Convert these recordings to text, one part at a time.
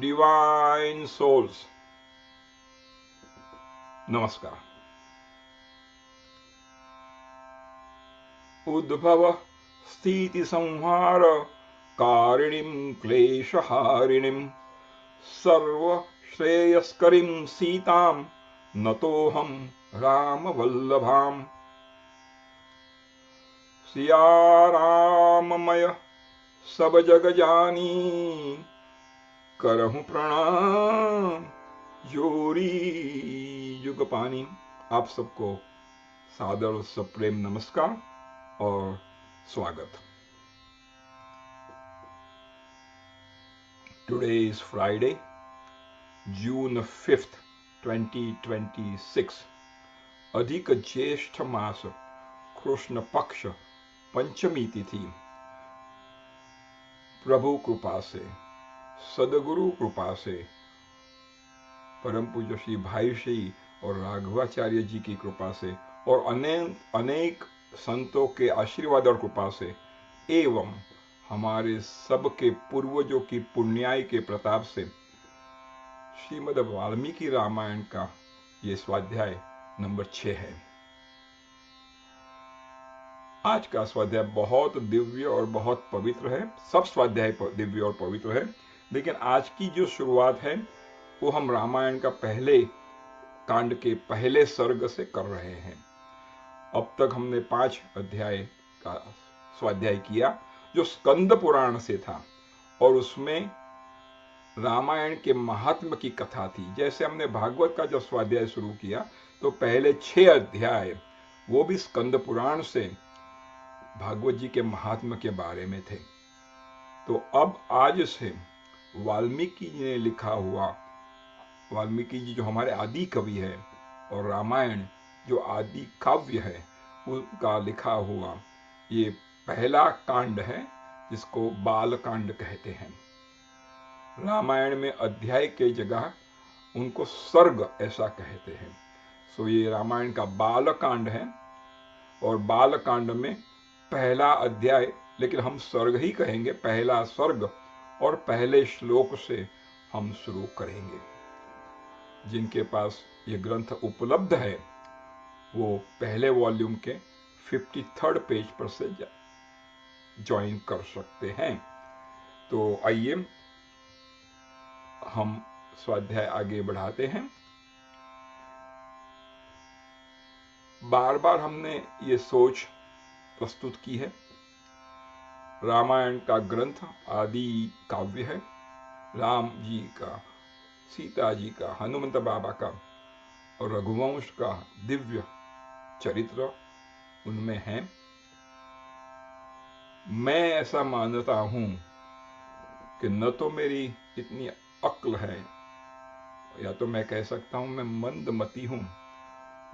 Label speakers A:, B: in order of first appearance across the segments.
A: Divine souls, नमस्कार। उद्भव स्थिति संहार कारिणीं क्लेशहारिणीं सर्व श्रेयस्करीं सीतां नतोऽहं रामवल्लभाम्। सिया राममय सब जग जानी करहूं प्रणाम जोरी जुग पानी। आप सबको सादर सप्रेम नमस्कार और स्वागत। Today is Friday, June 5th, 2026। अधिक ज्येष्ठ मास कृष्ण पक्ष पंचमी तिथि। प्रभु कृपा से, सदगुरु कृपा से, परम पूज्य श्री भाई श्री और राघवाचार्य जी की कृपा से और अनेक संतों के आशीर्वाद और कृपा से एवं हमारे सबके पूर्वजों की पुण्याई के प्रताप से श्रीमद् वाल्मीकि रामायण का ये स्वाध्याय नंबर 6 है। आज का स्वाध्याय बहुत दिव्य और बहुत पवित्र है। सब स्वाध्याय दिव्य और पवित्र है, लेकिन आज की जो शुरुआत है वो हम रामायण का पहले कांड के पहले सर्ग से कर रहे हैं। अब तक हमने 5 अध्याय का स्वाध्याय किया जो स्कंद पुराण से था और उसमें रामायण के महात्म की कथा थी। जैसे हमने भागवत का जब स्वाध्याय शुरू किया तो पहले 6 अध्याय वो भी स्कंद पुराण से भागवत जी के महात्म के बारे में थे। तो अब आज से वाल्मीकि जी ने लिखा हुआ, वाल्मीकि जी जो हमारे आदि कवि है और रामायण जो आदि काव्य है उनका लिखा हुआ ये पहला कांड है जिसको बाल कांड कहते हैं। रामायण में अध्याय के जगह उनको सर्ग ऐसा कहते हैं। सो ये रामायण का बाल कांड है और बाल कांड में पहला अध्याय, लेकिन हम सर्ग ही कहेंगे, पहला सर्ग और पहले श्लोक से हम शुरू करेंगे। जिनके पास ये ग्रंथ उपलब्ध है वो पहले वॉल्यूम के 53rd पेज पर से ज्वाइन कर सकते हैं। तो आइए हम स्वाध्याय आगे बढ़ाते हैं। बार बार हमने ये सोच प्रस्तुत की है, रामायण का ग्रंथ आदि काव्य है। राम जी का, सीता जी का, हनुमंत बाबा का और रघुवंश का दिव्य चरित्र उनमें है। मैं ऐसा मानता हूं कि न तो मेरी इतनी अक्ल है, या तो मैं कह सकता हूं मैं मंदमती हूं,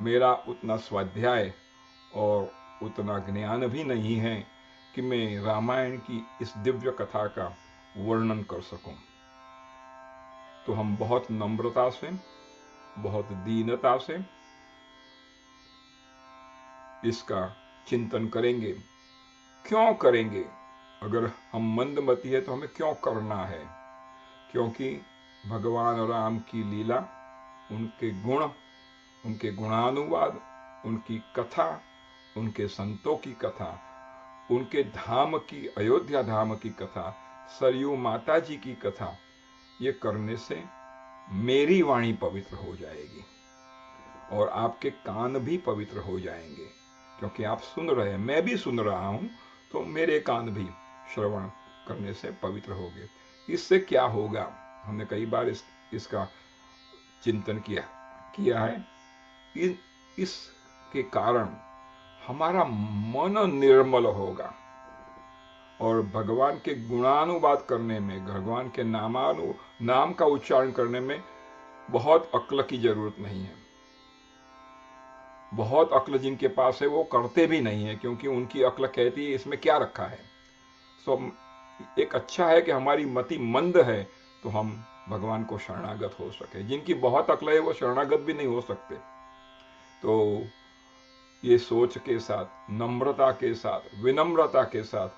A: मेरा उतना स्वाध्याय और उतना ज्ञान भी नहीं है कि मैं रामायण की इस दिव्य कथा का वर्णन कर सकूं। तो हम बहुत नम्रता से, बहुत दीनता से इसका चिंतन करेंगे। क्यों करेंगे? अगर हम मंदमती है तो हमें क्यों करना है? क्योंकि भगवान राम की लीला, उनके गुण, उनके गुणानुवाद, उनकी कथा, उनके संतों की कथा, उनके धाम की, अयोध्या धाम की कथा, सरयू माता जी की कथा, ये करने से मेरी वाणी पवित्र हो जाएगी और आपके कान भी पवित्र हो जाएंगे। क्योंकि आप सुन रहे हैं, मैं भी सुन रहा हूं, तो मेरे कान भी श्रवण करने से पवित्र होंगे। इससे क्या होगा? हमने कई बार इसका चिंतन किया है। इसके कारण हमारा मन निर्मल होगा और भगवान के गुणानुवाद करने में, भगवान के नाम का उच्चारण करने में बहुत अक्ल की जरूरत नहीं है। बहुत अक्ल जिनके पास है वो करते भी नहीं है, क्योंकि उनकी अक्ल कहती है इसमें क्या रखा है। सो एक अच्छा है कि हमारी मति मंद है तो हम भगवान को शरणागत हो सके। जिनकी बहुत अक्ल है वो शरणागत भी नहीं हो सकते। तो ये सोच के साथ, नम्रता के साथ, विनम्रता के साथ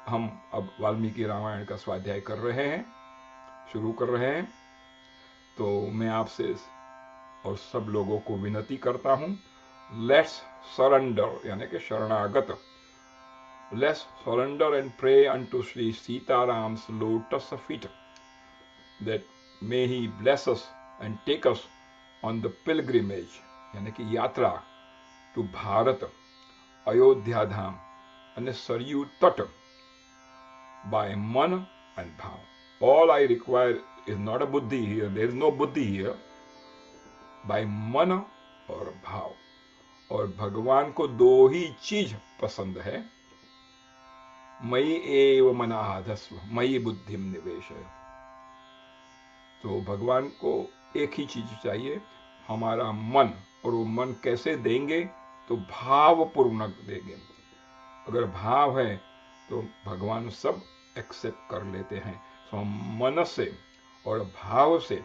A: हम अब वाल्मीकि रामायण का स्वाध्याय कर रहे हैं। शुरू कर रहे हैं, तो मैं आपसे और सब लोगों को विनती करता हूं, लेट्स सरेंडर यानी कि शरणागत, let's surrender and pray unto Shri Sitaram's lotus feet, that may he bless us and take us on the pilgrimage यानी कि यात्रा टू भारत, अयोध्या धाम અને સરયુ તટ by मन and भाव. All I require is not a buddhi here, there is no buddhi here, by मन और भाव. और भगवान को दो ही चीज पसंद है, मयि एव मनाधस्व मयि बुद्धिम निवेशय. तो भगवान को एक ही चीज चाहिए, हमारा मन. और वो मन कैसे देंगे? तो भावपूर्वक देंगे. अगर भाव है तो भगवान सब एक्सेप्ट कर लेते हैं. तो हम मन से और भाव से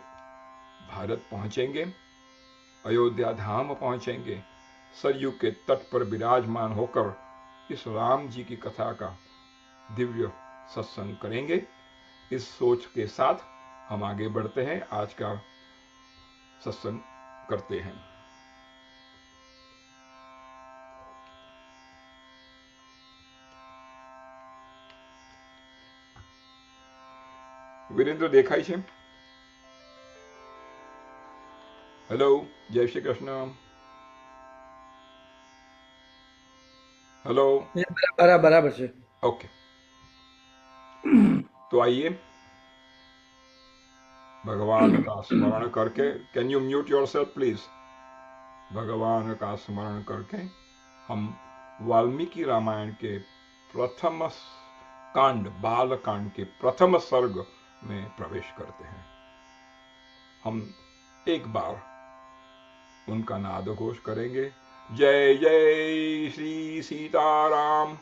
A: भारत पहुंचेंगे, अयोध्या धाम पहुंचेंगे, सरयू के तट पर विराजमान होकर इस राम जी की कथा का दिव्य सत्संग करेंगे. इस सोच के साथ हम आगे बढ़ते हैं, आज का सत्संग करते हैं. वीरेंद्र देखाई છે? हेलो, जय श्री कृष्ण. हेलो.
B: बराबर છે.
A: ओके, तो आइए भगवान का स्मरण करके, can you mute yourself please. भगवान का स्मरण करके हम वाल्मीकि रामायण के प्रथम कांड, बाल कांड के प्रथम सर्ग में प्रवेश करते हैं. हम एक बार उनका नाद घोष करेंगे. जय जय श्री सीताराम,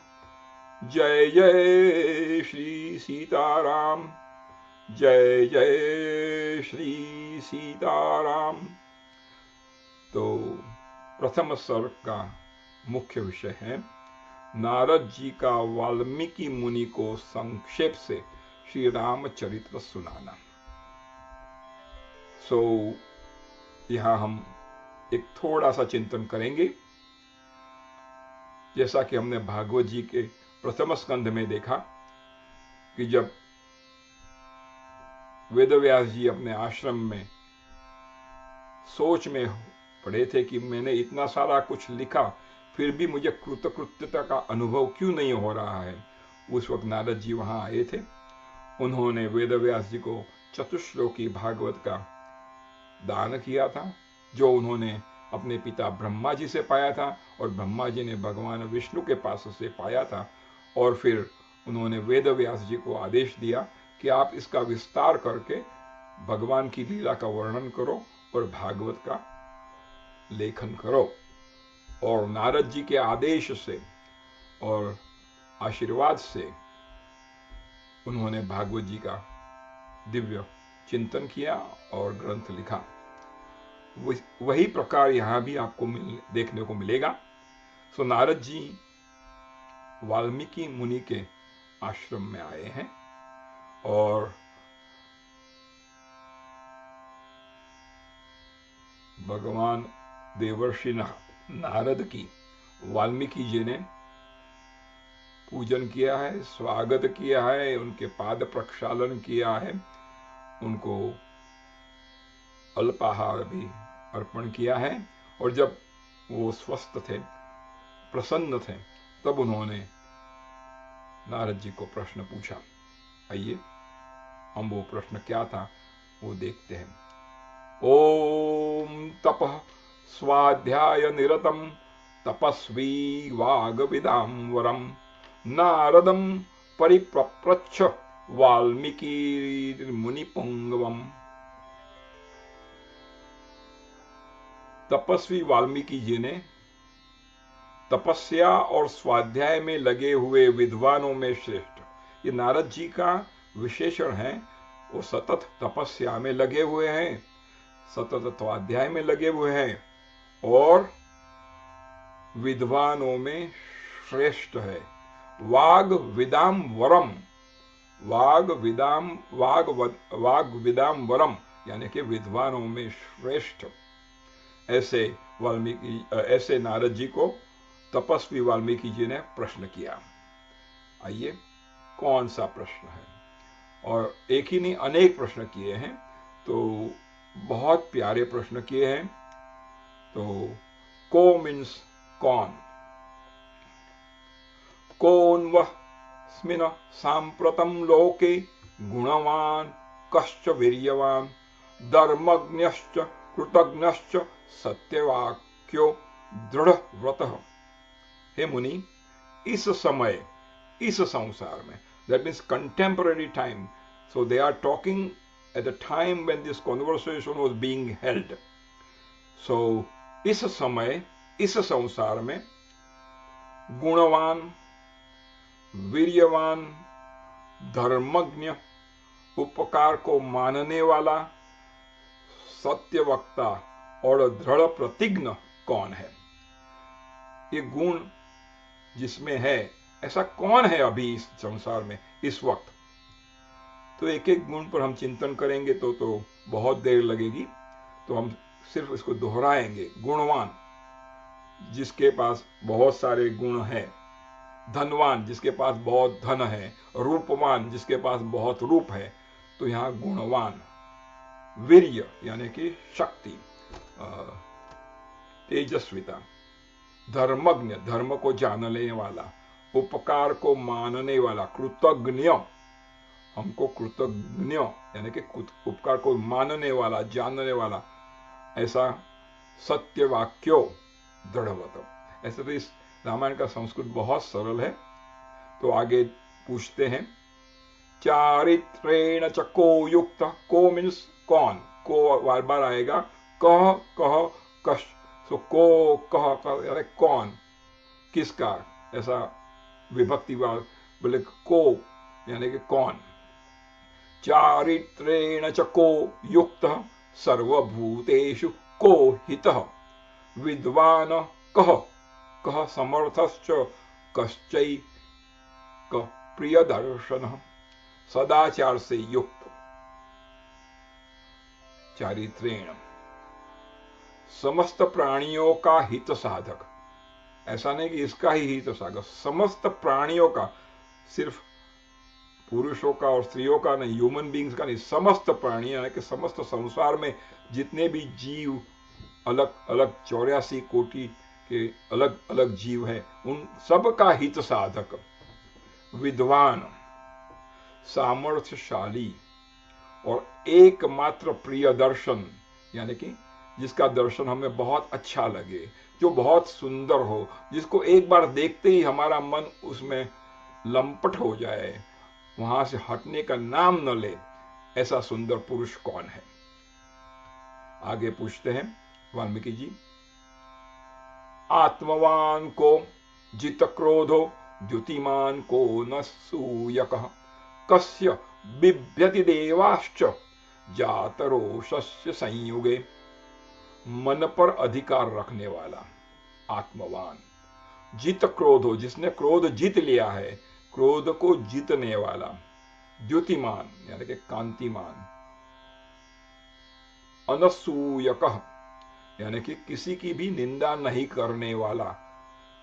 A: जय जय श्री सीताराम, जय जय श्री सीताराम. तो प्रथम सर्ग का मुख्य विषय है नारद जी का वाल्मीकि मुनि को संक्षेप से श्री रामचरित्र सुनाना. सो यहां हम एक थोड़ा सा चिंतन करेंगे. जैसा कि हमने भागवत जी के प्रथम स्कंध में देखा कि जब वेदव्यास जी अपने आश्रम में सोच में पड़े थे कि मैंने इतना सारा कुछ लिखा, फिर भी मुझे कृतकृत्यता का अनुभव क्यों नहीं हो रहा है, उस वक्त नारद जी वहां आए थे. उन्होंने वेदव्यास जी को चतुश्लोकी भागवत का दान किया था, जो उन्होंने अपने पिता ब्रह्मा जी से पाया था और ब्रह्मा जी ने भगवान विष्णु के पास से पाया था. और फिर उन्होंने वेदव्यास जी को आदेश दिया कि आप इसका विस्तार करके भगवान की लीला का वर्णन करो और भागवत का लेखन करो. और नारद जी के आदेश से और आशीर्वाद से उन्होंने भागवत जी का दिव्य चिंतन किया और ग्रंथ लिखा. वही प्रकार यहां भी आपको देखने को मिलेगा. सो नारद जी वाल्मीकि मुनि के आश्रम में आए हैं और भगवान देवर्षि नारद की वाल्मीकि जी ने पूजन किया है, स्वागत किया है, उनके पाद प्रक्षालन किया है, उनको अल्पाहार भी अर्पण किया है. और जब वो स्वस्थ थे, प्रसन्न थे, तब उन्होंने नारद जी को प्रश्न पूछा. आइए हम वो प्रश्न क्या था वो देखते हैं. ओम तपः स्वाध्याय निरतम तपस्वी वागविदाम्बरम नारदम परिप्रप्रच्छ वाल्मीकि मुनिपुंगवम. तपस्वी वाल्मीकि जी ने तपस्या और स्वाध्याय में लगे हुए विद्वानों में श्रेष्ठ, ये नारद जी का विशेषण है. वो सतत तपस्या में लगे हुए हैं, सतत स्वाध्याय में लगे हुए हैं और विद्वानों में श्रेष्ठ है. वाग विदाम वरम, वाग विदाम वरम, यानी कि विद्वानों में श्रेष्ठ। ऐसे नारद जी को तपस्वी वाल्मीकि जी ने प्रश्न किया। आइए, कौन सा प्रश्न है? और एक ही नहीं, अनेक प्रश्न किए हैं, तो बहुत प्यारे प्रश्न किए हैं। तो को मीन्स कौन, कौन वह स्मिन सांप्रतम लोके गुणवान कश्च वीर्यवान धर्मज्ञश्च कृतज्ञश्च सत्यवाक्यो दृढ़ व्रतः। हे मुनि, इस समय, इस संसार में, that means contemporary time, so they are talking at the time when this conversation was being held. So इस समय, इस संसार में गुणवान, वीर्यवान, धर्मज्ञ, उपकार को मानने वाला, सत्यवक्ता और दृढ़ प्रतिज्ञ कौन है? ये गुण जिसमें है, ऐसा कौन है अभी इस संसार में इस वक्त? तो एक एक गुण पर हम चिंतन करेंगे तो बहुत देर लगेगी, तो हम सिर्फ इसको दोहराएंगे। गुणवान, जिसके पास बहुत सारे गुण हैं। धनवान, जिसके पास बहुत धन है। रूपवान, जिसके पास बहुत रूप है। तो यहां गुणवान। वीर्य यानी कि शक्ति, तेजस्विता। धर्मज्ञ, धर्म को जानने वाला। उपकार को मानने वाला। कृतज्ञ, हमको कृतज्ञ यानी कि उपकार को मानने वाला, जानने वाला। ऐसा सत्यवाक्यो दृढ़वत। ऐसे तो इस रामायण का संस्कृत बहुत सरल है। तो आगे पूछते हैं, चारित्रेण च को युक्त। को मीन्स कौन, को बार बार आएगा। कह, कह, कश। सो को, कह, कह, कौन, किसका, ऐसा विभक्ति बोले को यानी कि कौन। चारित्रेण च को युक्त सर्वभूतेषु को हितः विद्वान कह, कह समर्थश्च कश्चैक प्रियदर्शन। सदाचार से युक्त। चारित्रेण, समस्त प्राणियों का हित साधक। ऐसा नहीं कि इसका ही हित साधक, समस्त प्राणियों का, सिर्फ पुरुषों का और स्त्रियों का नहीं, ह्यूमन बींग्स का नहीं, समस्त प्राणी यानी कि समस्त संसार में जितने भी जीव, अलग अलग 84 कोटि के अलग अलग जीव हैं, उन सब का हित साधक। विद्वान, सामर्थ्यशाली और एकमात्र प्रिय दर्शन, यानी कि जिसका दर्शन हमें बहुत अच्छा लगे, जो बहुत सुंदर हो, जिसको एक बार देखते ही हमारा मन उसमें लंपट हो जाए, वहां से हटने का नाम न ले, ऐसा सुंदर पुरुष कौन है? आगे पूछते हैं वाल्मीकि जी, आत्मवान को जित क्रोधो द्युतिमान को न सूयकः कस्य बिभ्यति देवाश्च जातरोषस्य संयुगे। मन पर अधिकार रखने वाला आत्मवान। जित क्रोधो, जिसने क्रोध जीत लिया है, क्रोध को जीतने वाला। द्युतिमान यानी कि कांतिमान। अनसूयकः यानी कि किसी की भी निंदा नहीं करने वाला।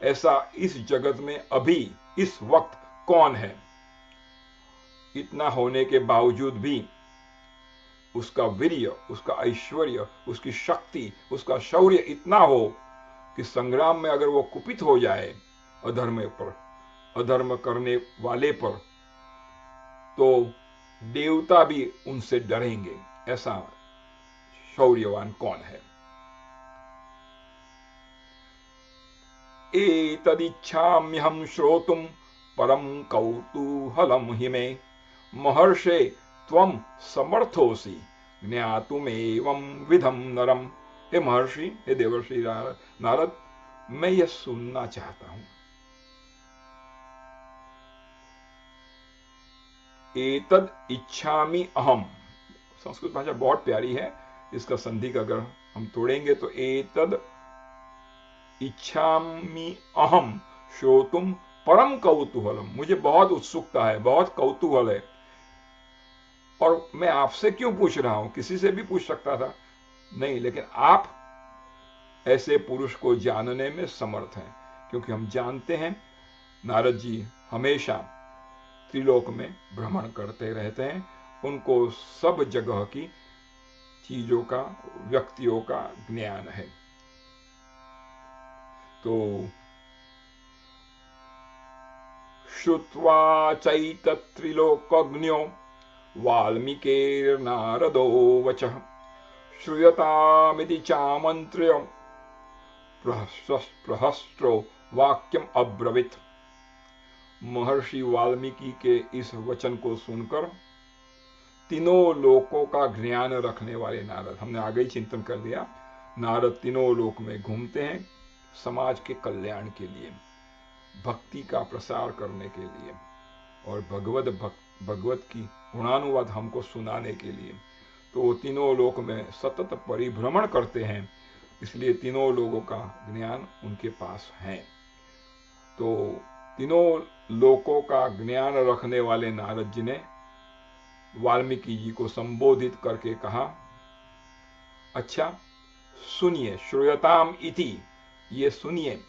A: ऐसा इस जगत में अभी इस वक्त कौन है? इतना होने के बावजूद भी उसका वीर्य, उसका ऐश्वर्य, उसकी शक्ति, उसका शौर्य इतना हो कि संग्राम में अगर वो कुपित हो जाए अधर्म पर, अधर्म करने वाले पर, तो देवता भी उनसे डरेंगे। ऐसा शौर्यवान कौन है? एतदिच्छाम्यहं श्रोतुं परम कौतूहलं हि मे महर्षे त्वं समर्थोसि ज्ञातुमेवं विधम नरम। हे महर्षि, हे देवर्षि नारद, मैं यह सुनना चाहता हूं। एतद इच्छामि अहम, संस्कृत भाषा बहुत प्यारी है, इसका संधि का अगर हम तोड़ेंगे तो एतद इच्छामि अहम श्रोतुम परम कौतूहलम, मुझे बहुत उत्सुकता है, बहुत कौतूहल है। और मैं आपसे क्यों पूछ रहा हूं, किसी से भी पूछ सकता था, नहीं, लेकिन आप ऐसे पुरुष को जानने में समर्थ हैं, क्योंकि हम जानते हैं नारद जी हमेशा त्रिलोक में भ्रमण करते रहते हैं, उनको सब जगह की चीजों का, व्यक्तियों का ज्ञान है। तो श्रुत्वा चैतत्रिलोकज्ञो वाल्मीकिर्नारदो वचः श्रूयतामिति चामन्त्र्य प्रहस्त्रो वाक्यम अब्रवीत। महर्षि वाल्मीकि के इस वचन को सुनकर तीनों लोकों का ज्ञान रखने वाले नारद, हमने आगे ही चिंतन कर लिया, नारद तीनों लोक में घूमते हैं समाज के कल्याण के लिए, भक्ति का प्रसार करने के लिए और भगवत की गुणानुवाद हमको सुनाने के लिए। तो वो तीनों लोक में सतत परिभ्रमण करते हैं, इसलिए तीनों लोगों का ज्ञान उनके पास है। तो तीनों लोकों का ज्ञान रखने वाले नारद जी ने वाल्मीकि जी को संबोधित करके कहा, अच्छा सुनिए, श्रूयताम इति, ये सुनिए।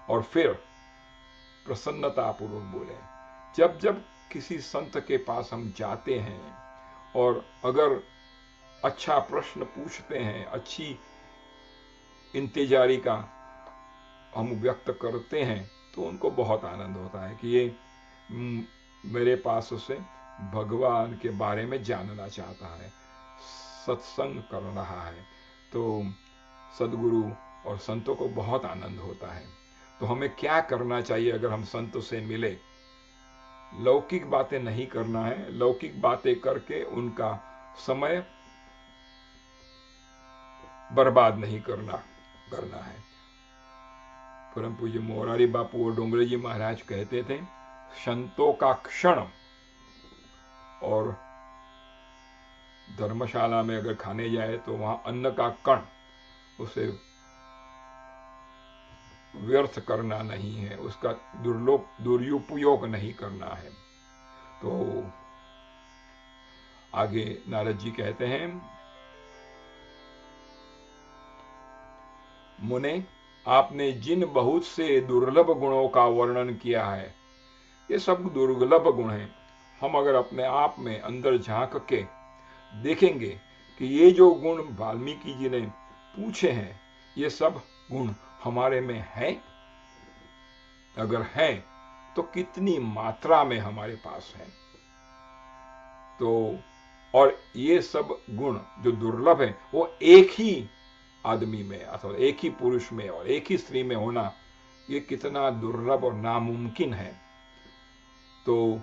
A: और फिर प्रसन्नतापूर्वक बोले, जब जब किसी संत के पास हम जाते हैं और अगर अच्छा प्रश्न पूछते हैं, अच्छी इंतजारी का हम व्यक्त करते हैं, तो उनको बहुत आनंद होता है कि ये मेरे पास उसे भगवान के बारे में जानना चाहता है, सत्संग कर रहा है। तो सदगुरु और संतों को बहुत आनंद होता है। तो हमें क्या करना चाहिए अगर हम संतों से मिले? लौकिक बातें नहीं करना है, लौकिक बातें करके उनका समय बर्बाद नहीं करना है। परम पूज्य मोरारी बापू और डोंगरे जी महाराज कहते थे, संतों का क्षण, और धर्मशाला में अगर खाने जाए तो वहां अन्न का कण, उसे व्यर्थ करना नहीं है, उसका दुरुपयोग नहीं करना है। तो आगे नारद जी कहते हैं, मुने आपने जिन बहुत से दुर्लभ गुणों का वर्णन किया है, ये सब दुर्लभ गुण हैं। हम अगर अपने आप में अंदर झांक के देखेंगे कि ये जो गुण वाल्मीकि जी ने पूछे हैं, ये सब गुण हमारे में हैं, अगर हैं तो कितनी मात्रा में हमारे पास है। तो और ये सब गुण जो दुर्लभ है, वो एक ही आदमी में अथवा एक ही पुरुष में और एक ही स्त्री में होना, ये कितना दुर्लभ और नामुमकिन है। तो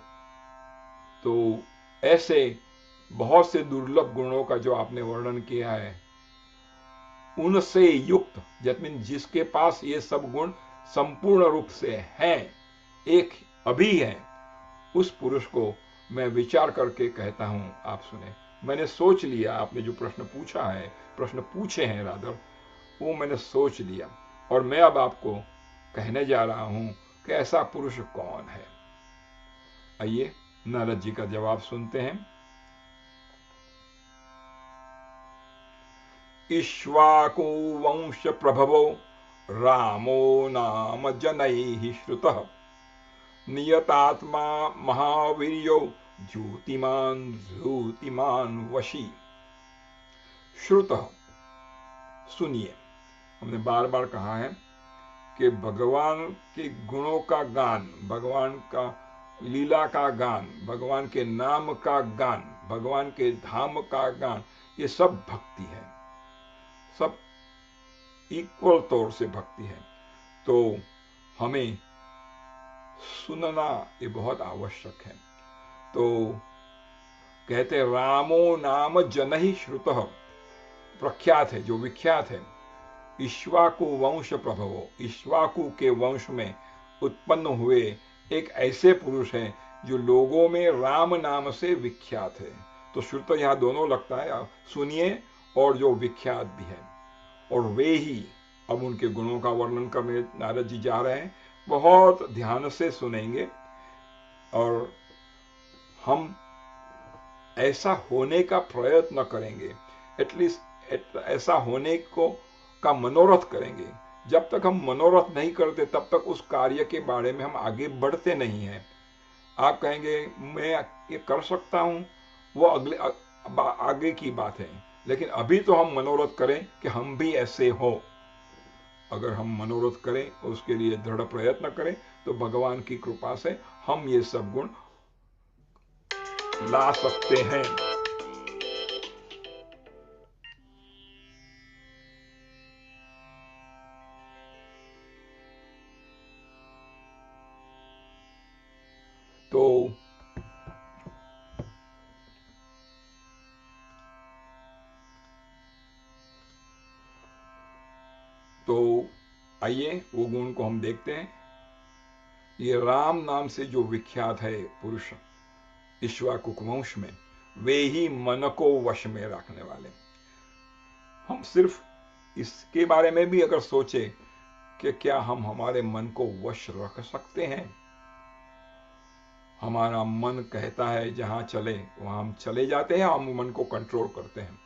A: ऐसे बहुत से दुर्लभ गुणों का जो आपने वर्णन किया है, उनसे युक्त, जिसके पास ये सब गुण संपूर्ण रूप से हैं, एक अभी है, उस पुरुष को मैं विचार करके कहता हूं, आप सुने। मैंने सोच लिया, आपने जो प्रश्न पूछे हैं रादर, वो मैंने सोच लिया और मैं अब आपको कहने जा रहा हूं कि ऐसा पुरुष कौन है। आइए नारद जी का जवाब सुनते हैं। इक्ष्वाकु वंश प्रभवो रामो नाम जनैः श्रुतः नियतात्मा महावीर्यो ज्योतिमान वशी। श्रुतः, सुनिए। हमने बार बार कहा है कि भगवान के गुणों का गान, भगवान का लीला का गान, भगवान के नाम का गान, भगवान के धाम का गान, ये सब भक्ति है, सब इक्वल तौर से भक्ति है। तो हमें सुनना ये बहुत आवश्यक है। तो कहते रामो नाम जनहि श्रुतः, प्रख्यात है, जो विख्यात है। इक्ष्वाकु वंश प्रभवो, इक्ष्वाकु के वंश में उत्पन्न हुए एक ऐसे पुरुष हैं जो लोगों में राम नाम से विख्यात है। तो श्रुत यहां दोनों लगता है, सुनिए, और जो विख्यात भी है, और वे ही अब उनके गुणों का वर्णन करने नारद जी जा रहे हैं। बहुत ध्यान से सुनेंगे और हम ऐसा होने का प्रयत्न करेंगे, एटलीस्ट ऐसा होने को का मनोरथ करेंगे। जब तक हम मनोरथ नहीं करते तब तक उस कार्य के बारे में हम आगे बढ़ते नहीं हैं। आप कहेंगे मैं ये कर सकता हूं, वो आगे की बात है, लेकिन अभी तो हम मनोरथ करें कि हम भी ऐसे हो। अगर हम मनोरथ करें, उसके लिए दृढ़ प्रयत्न करें, तो भगवान की कृपा से हम ये सब गुण ला सकते हैं। तो आइए वो गुण को हम देखते हैं। ये राम नाम से जो विख्यात है पुरुष इक्ष्वाकु वंश में, वे ही मन को वश में रखने वाले। हम सिर्फ इसके बारे में भी अगर सोचे कि क्या हम हमारे मन को वश रख सकते हैं। हमारा मन कहता है जहां चले वहां हम चले जाते हैं, हम मन को कंट्रोल करते हैं।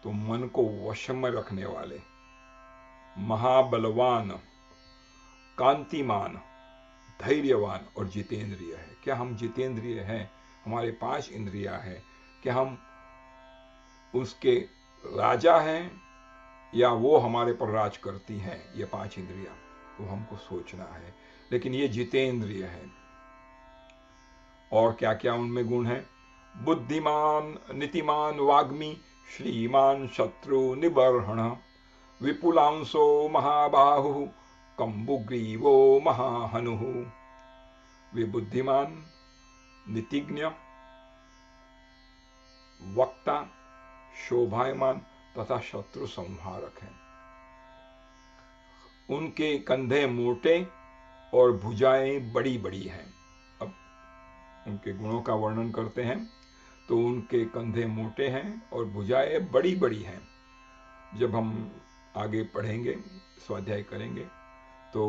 A: तो मन को वश में रखने वाले महाबलवान, कांतिमान, धैर्यवान और जितेंद्रिय है। क्या हम जितेंद्रिय हैं? हमारे 5 इंद्रियां हैं, क्या हम उसके राजा हैं या वो हमारे पर राज करती हैं? ये 5 इंद्रियां, वो हमको सोचना है। लेकिन ये जितेंद्रिय है। और क्या क्या उनमें गुण है? बुद्धिमान, नीतिमान, वाग्मी, श्रीमान, शत्रु निबर्हण, विपुलांशो महाबाहु, कंबुग्रीवो महाहनु। वे बुद्धिमान, नीतिज्ञ, वक्ता, शोभायमान तथा शत्रु संहारक हैं। उनके कंधे मोटे और भुजाएं बड़ी बड़ी हैं। अब उनके गुणों का वर्णन करते हैं तो उनके कंधे मोटे हैं और भुजाएं बड़ी बड़ी हैं। जब हम आगे पढ़ेंगे, स्वाध्याय करेंगे, तो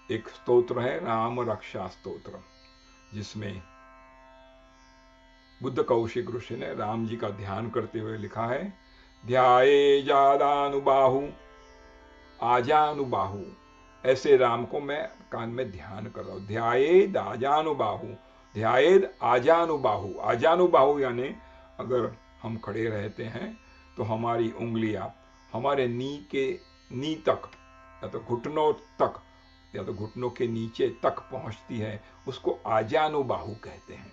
A: एक स्तोत्र है राम रक्षा स्तोत्र, जिसमें बुद्ध कौशिक ऋषि ने राम जी का ध्यान करते हुए लिखा है, ध्याये जादानुबाहु आजानुबाहु। ऐसे राम को मैं कान में ध्यान कर रहा हूं। ध्यायेद आजानुबाहु, ध्यायेद आजानुबाहु। आजानुबाहु यानी अगर हम खड़े रहते हैं तो हमारी उंगलियां हमारे नी तक या तो घुटनों तक या तो घुटनों के नीचे तक पहुंचती है, उसको आजानुबाहु कहते हैं।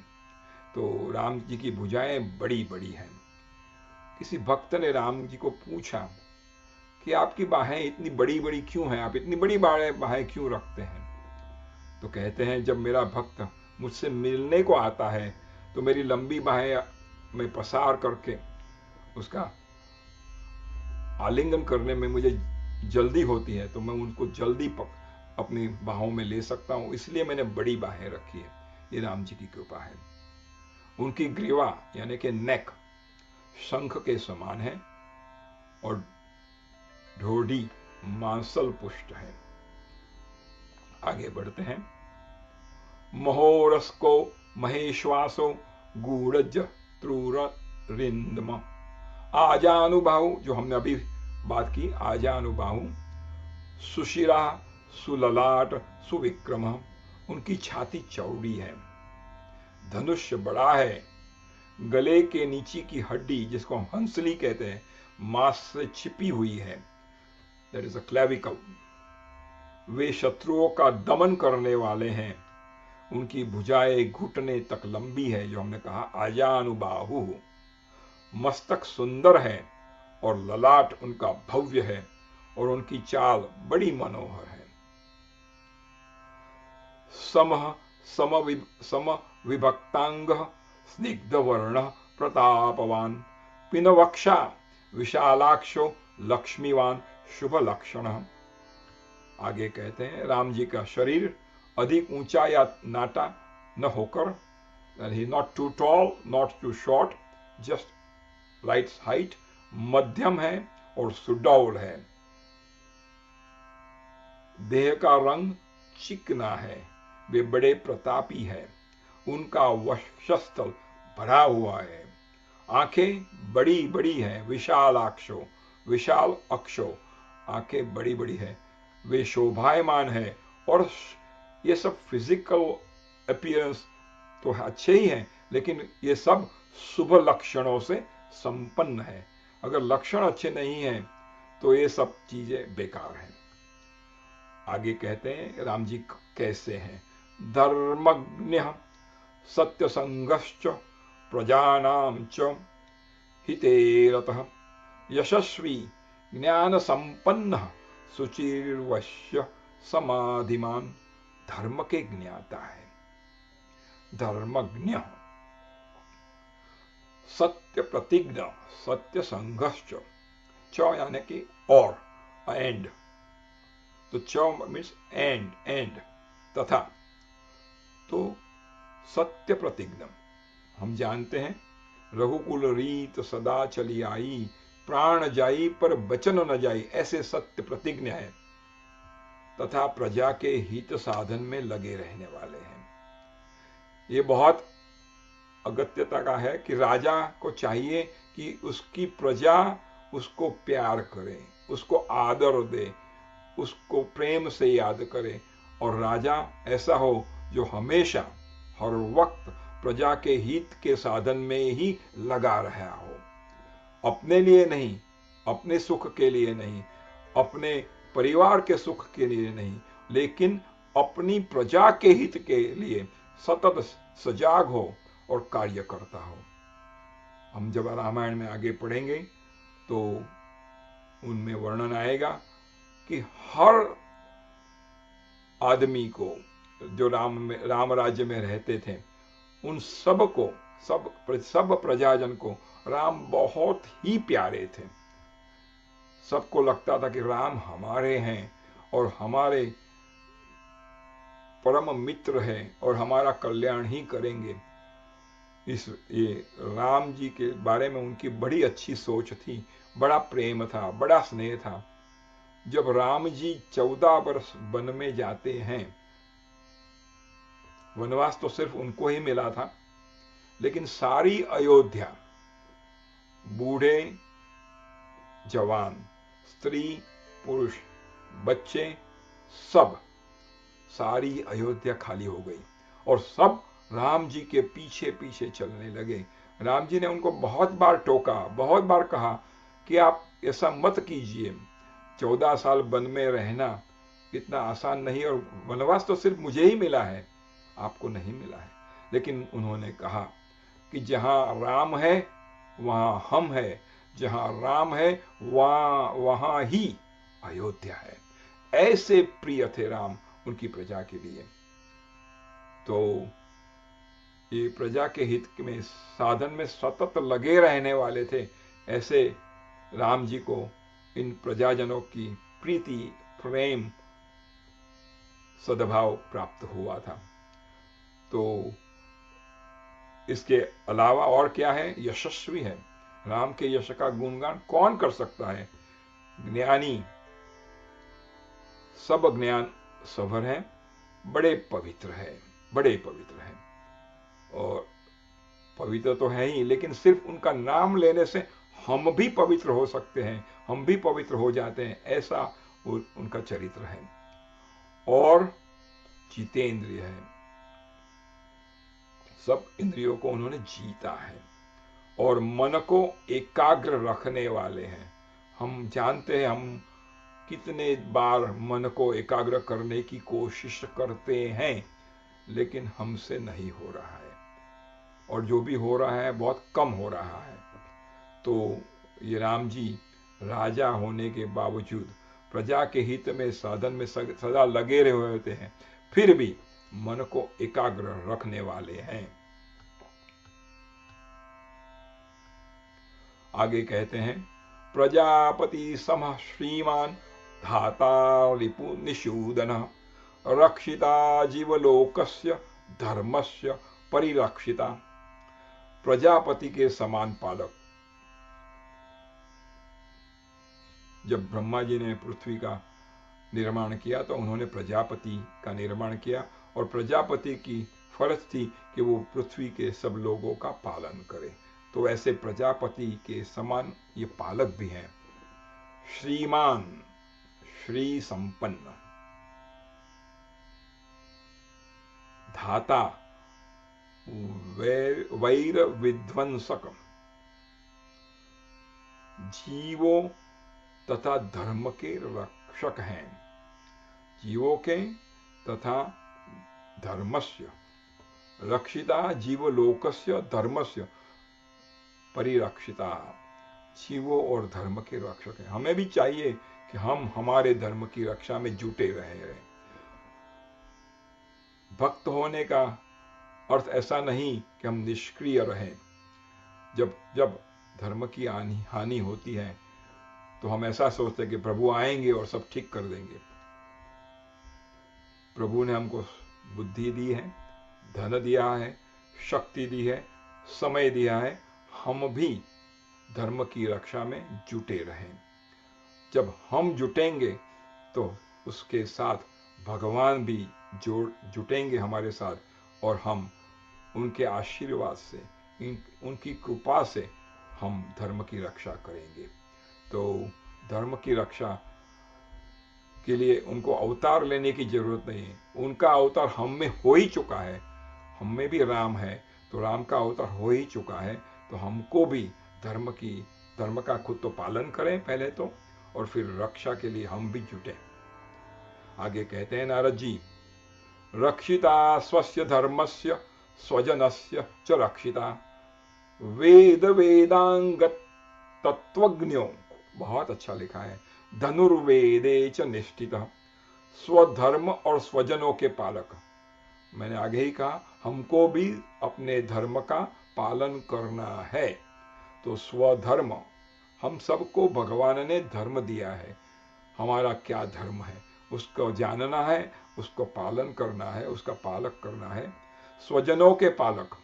A: तो राम जी की भुजाएं बड़ी बड़ी हैं। किसी भक्त ने राम जी को पूछा कि आपकी बाहें इतनी बड़ी बड़ी क्यों हैं, आप इतनी बड़ी बाहें क्यों रखते हैं? तो कहते हैं, जब मेरा भक्त मुझसे मिलने को आता है तो मेरी लंबी बाहें में पसार करके उसका आलिंगन करने में मुझे जल्दी होती है, तो मैं उनको जल्दी अपनी बाहों में ले सकता हूं, इसलिए मैंने बड़ी बाहें रखी है। ये राम जी की कृपा है। उनकी ग्रीवा यानी कि नेक शंख के समान है और ढोडी मांसल पुष्ट है। आगे बढ़ते हैं। महोरस को महेश्वासो गूढ़ज त्रूर रिंदम। आजानुबाहु, जो हमने अभी बात की, आजानुबाहु, सुशिरा, सुललाट, सुविक्रम। उनकी छाती चौड़ी है, धनुष बड़ा है, गले के नीचे की हड्डी जिसको हम हंसली कहते हैं मांस से छिपी हुई है, दैट इज अ क्लेविकल। वे शत्रुओं का दमन करने वाले हैं। उनकी भुजाएं घुटने तक लंबी है, जो हमने कहा आजानुबाहु। मस्तक सुंदर है और ललाट उनका भव्य है और उनकी चाल बड़ी मनोहर है। सम विभक्तांग स्निग्ध वर्ण प्रतापवान, पिनवक्षा विशालाक्षो लक्ष्मीवान शुभ लक्षण। आगे कहते हैं, राम जी का शरीर अधिक ऊंचा या नाटा न होकर, not too tall not too short, just right height, मध्यम है और सुडौल है। देह का रंग चिकना है, वे बड़े प्रतापी है। उनका वक्षस्थल भरा हुआ है, आंखें बड़ी बड़ी हैं, विशालाक्षो, विशाल अक्षो, आंखें बड़ी बड़ी है, वे शोभायमान है। और ये सब फिजिकल अपीयरेंस तो अच्छे ही हैं, लेकिन ये सब शुभ लक्षणों से संपन्न है। अगर लक्षण अच्छे नहीं हैं तो ये सब चीजें बेकार हैं। आगे कहते हैं राम जी कैसे हैं। धर्मज्ञ सत्य संगश्च प्रजानां च हिते रतः यशस्वी ज्ञान संपन्न सुचिर्वश्य समाधिमान। धर्म के ज्ञाता है, धर्मज्ञ, सत्य प्रतिज्ञ, सत्य संघर्ष, च यानी कि और, एंड, तो च मीन्स एंड, तथा, तो सत्य प्रतिज्ञ। हम जानते हैं रघुकुल रीत सदा चली आई, प्राण जाई पर बचन न जाई, ऐसे सत्य प्रतिज्ञ है। तथा प्रजा के हित साधन में लगे रहने वाले हैं। ये बहुत अगत्यता का है कि राजा को चाहिए कि उसकी प्रजा उसको प्यार करे, उसको आदर दे, उसको प्रेम से याद करे, और राजा ऐसा हो जो हमेशा हर वक्त प्रजा के हित के साधन में ही लगा रहा हो, अपने लिए नहीं, अपने सुख के लिए नहीं, अपने परिवार के सुख के लिए नहीं, लेकिन अपनी प्रजा के हित के लिए सतत सजाग हो और कार्य करता हो। हम जब रामायण में आगे पढ़ेंगे तो उनमें वर्णन आएगा कि हर आदमी को जो राम राज्य में रहते थे, उन सबको, सब प्रजाजन को राम बहुत ही प्यारे थे। सबको लगता था कि राम हमारे हैं और हमारे परम मित्र हैं और हमारा कल्याण ही करेंगे। ये राम जी के बारे में उनकी बड़ी अच्छी सोच थी, बड़ा प्रेम था, बड़ा स्नेह था। जब राम जी 14 वर्ष वन में जाते हैं, वनवास तो सिर्फ उनको ही मिला था, लेकिन सारी अयोध्या, बूढ़े जवान, स्त्री पुरुष, बच्चे, सब, सारी अयोध्या खाली हो गई और सब राम जी के पीछे पीछे चलने लगे। राम जी ने उनको बहुत बार टोका, बहुत बार कहा कि आप ऐसा मत कीजिए, 14 साल वन में रहना इतना आसान नहीं, और वनवास तो सिर्फ मुझे ही मिला है, आपको नहीं मिला है। लेकिन उन्होंने कहा कि जहां राम है वहां हम है, जहां राम है वहां ही अयोध्या है। ऐसे प्रिय थे राम उनकी प्रजा के लिए। तो ये प्रजा के हित में साधन में सतत लगे रहने वाले थे। ऐसे राम जी को इन प्रजाजनों की प्रीति, प्रेम, सद्भाव प्राप्त हुआ था। तो इसके अलावा और क्या है, यशस्वी है। राम के यश का गुणगान कौन कर सकता है। ज्ञानी, सब ज्ञान सभर है, बड़े पवित्र है, बड़े पवित्र है। और पवित्र तो है ही, लेकिन सिर्फ उनका नाम लेने से हम भी पवित्र हो सकते हैं, हम भी पवित्र हो जाते हैं, ऐसा उनका चरित्र है। और जितेंद्रिय है, सब इंद्रियों को उन्होंने जीता है और मन को एकाग्र रखने वाले हैं। हम जानते हैं हम कितने बार मन को एकाग्र करने की कोशिश करते हैं, लेकिन हमसे नहीं हो रहा है, और जो भी हो रहा है बहुत कम हो रहा है। तो ये राम जी राजा होने के बावजूद प्रजा के हित में, साधन में सदा लगे रहे होते हैं, फिर भी मन को एकाग्र रखने वाले हैं। आगे कहते हैं, प्रजापति सम श्रीमान धाता रिपु निषूदन रक्षिता जीवलोकस्य धर्मस्य परिरक्षिता। प्रजापति के समान पालक। जब ब्रह्मा जी ने पृथ्वी का निर्माण किया तो उन्होंने प्रजापति का निर्माण किया, और प्रजापति की फर्ज थी कि वो पृथ्वी के सब लोगों का पालन करे। तो ऐसे प्रजापति के समान ये पालक भी हैं। श्रीमान, श्री संपन्न, धाता, वैर विध्वंसक, जीवों तथा धर्म के रक्षक हैं। जीवों के तथा धर्मस्य रक्षिता, जीवलोकस्य धर्मस्य परिरक्षिता। जीवों और धर्म के रक्षक हैं। हमें भी चाहिए कि हम हमारे धर्म की रक्षा में जुटे रहे। भक्त होने का अर्थ ऐसा नहीं कि हम निष्क्रिय रहें। जब जब धर्म की हानि होती है तो हम ऐसा सोचते हैं कि प्रभु आएंगे और सब ठीक कर देंगे। प्रभु ने हमको बुद्धि दी है, धन दिया है, शक्ति दी है, समय दिया है, हम भी धर्म की रक्षा में जुटे रहें। जब हम जुटेंगे तो उसके साथ भगवान भी जुटेंगे हमारे साथ, और हम उनके आशीर्वाद से, उनकी कृपा से हम धर्म की रक्षा करेंगे। तो धर्म की रक्षा के लिए उनको अवतार लेने की जरूरत नहीं है। उनका अवतार हम में हो ही चुका है। हम में भी राम है, तो राम का अवतार हो ही चुका है। तो हमको भी धर्म का खुद तो पालन करें पहले तो, और फिर रक्षा के लिए हम भी जुटे। आगे कहते हैं नारद जी, रक्षिता स्वस्य धर्मस्य स्वजनस्य च रक्षिता, वेद वेदांग तत्वज्ञो, बहुत अच्छा लिखा है, धनुर्वेदे च निष्ठित, स्वधर्म और स्वजनों के पालक। मैंने आगे ही कहा हमको भी अपने धर्म का पालन करना है। तो स्वधर्म, हम सबको भगवान ने धर्म दिया है। हमारा क्या धर्म है उसको जानना है, उसको पालन करना है, उसका पालक करना है। स्वजनों के पालक,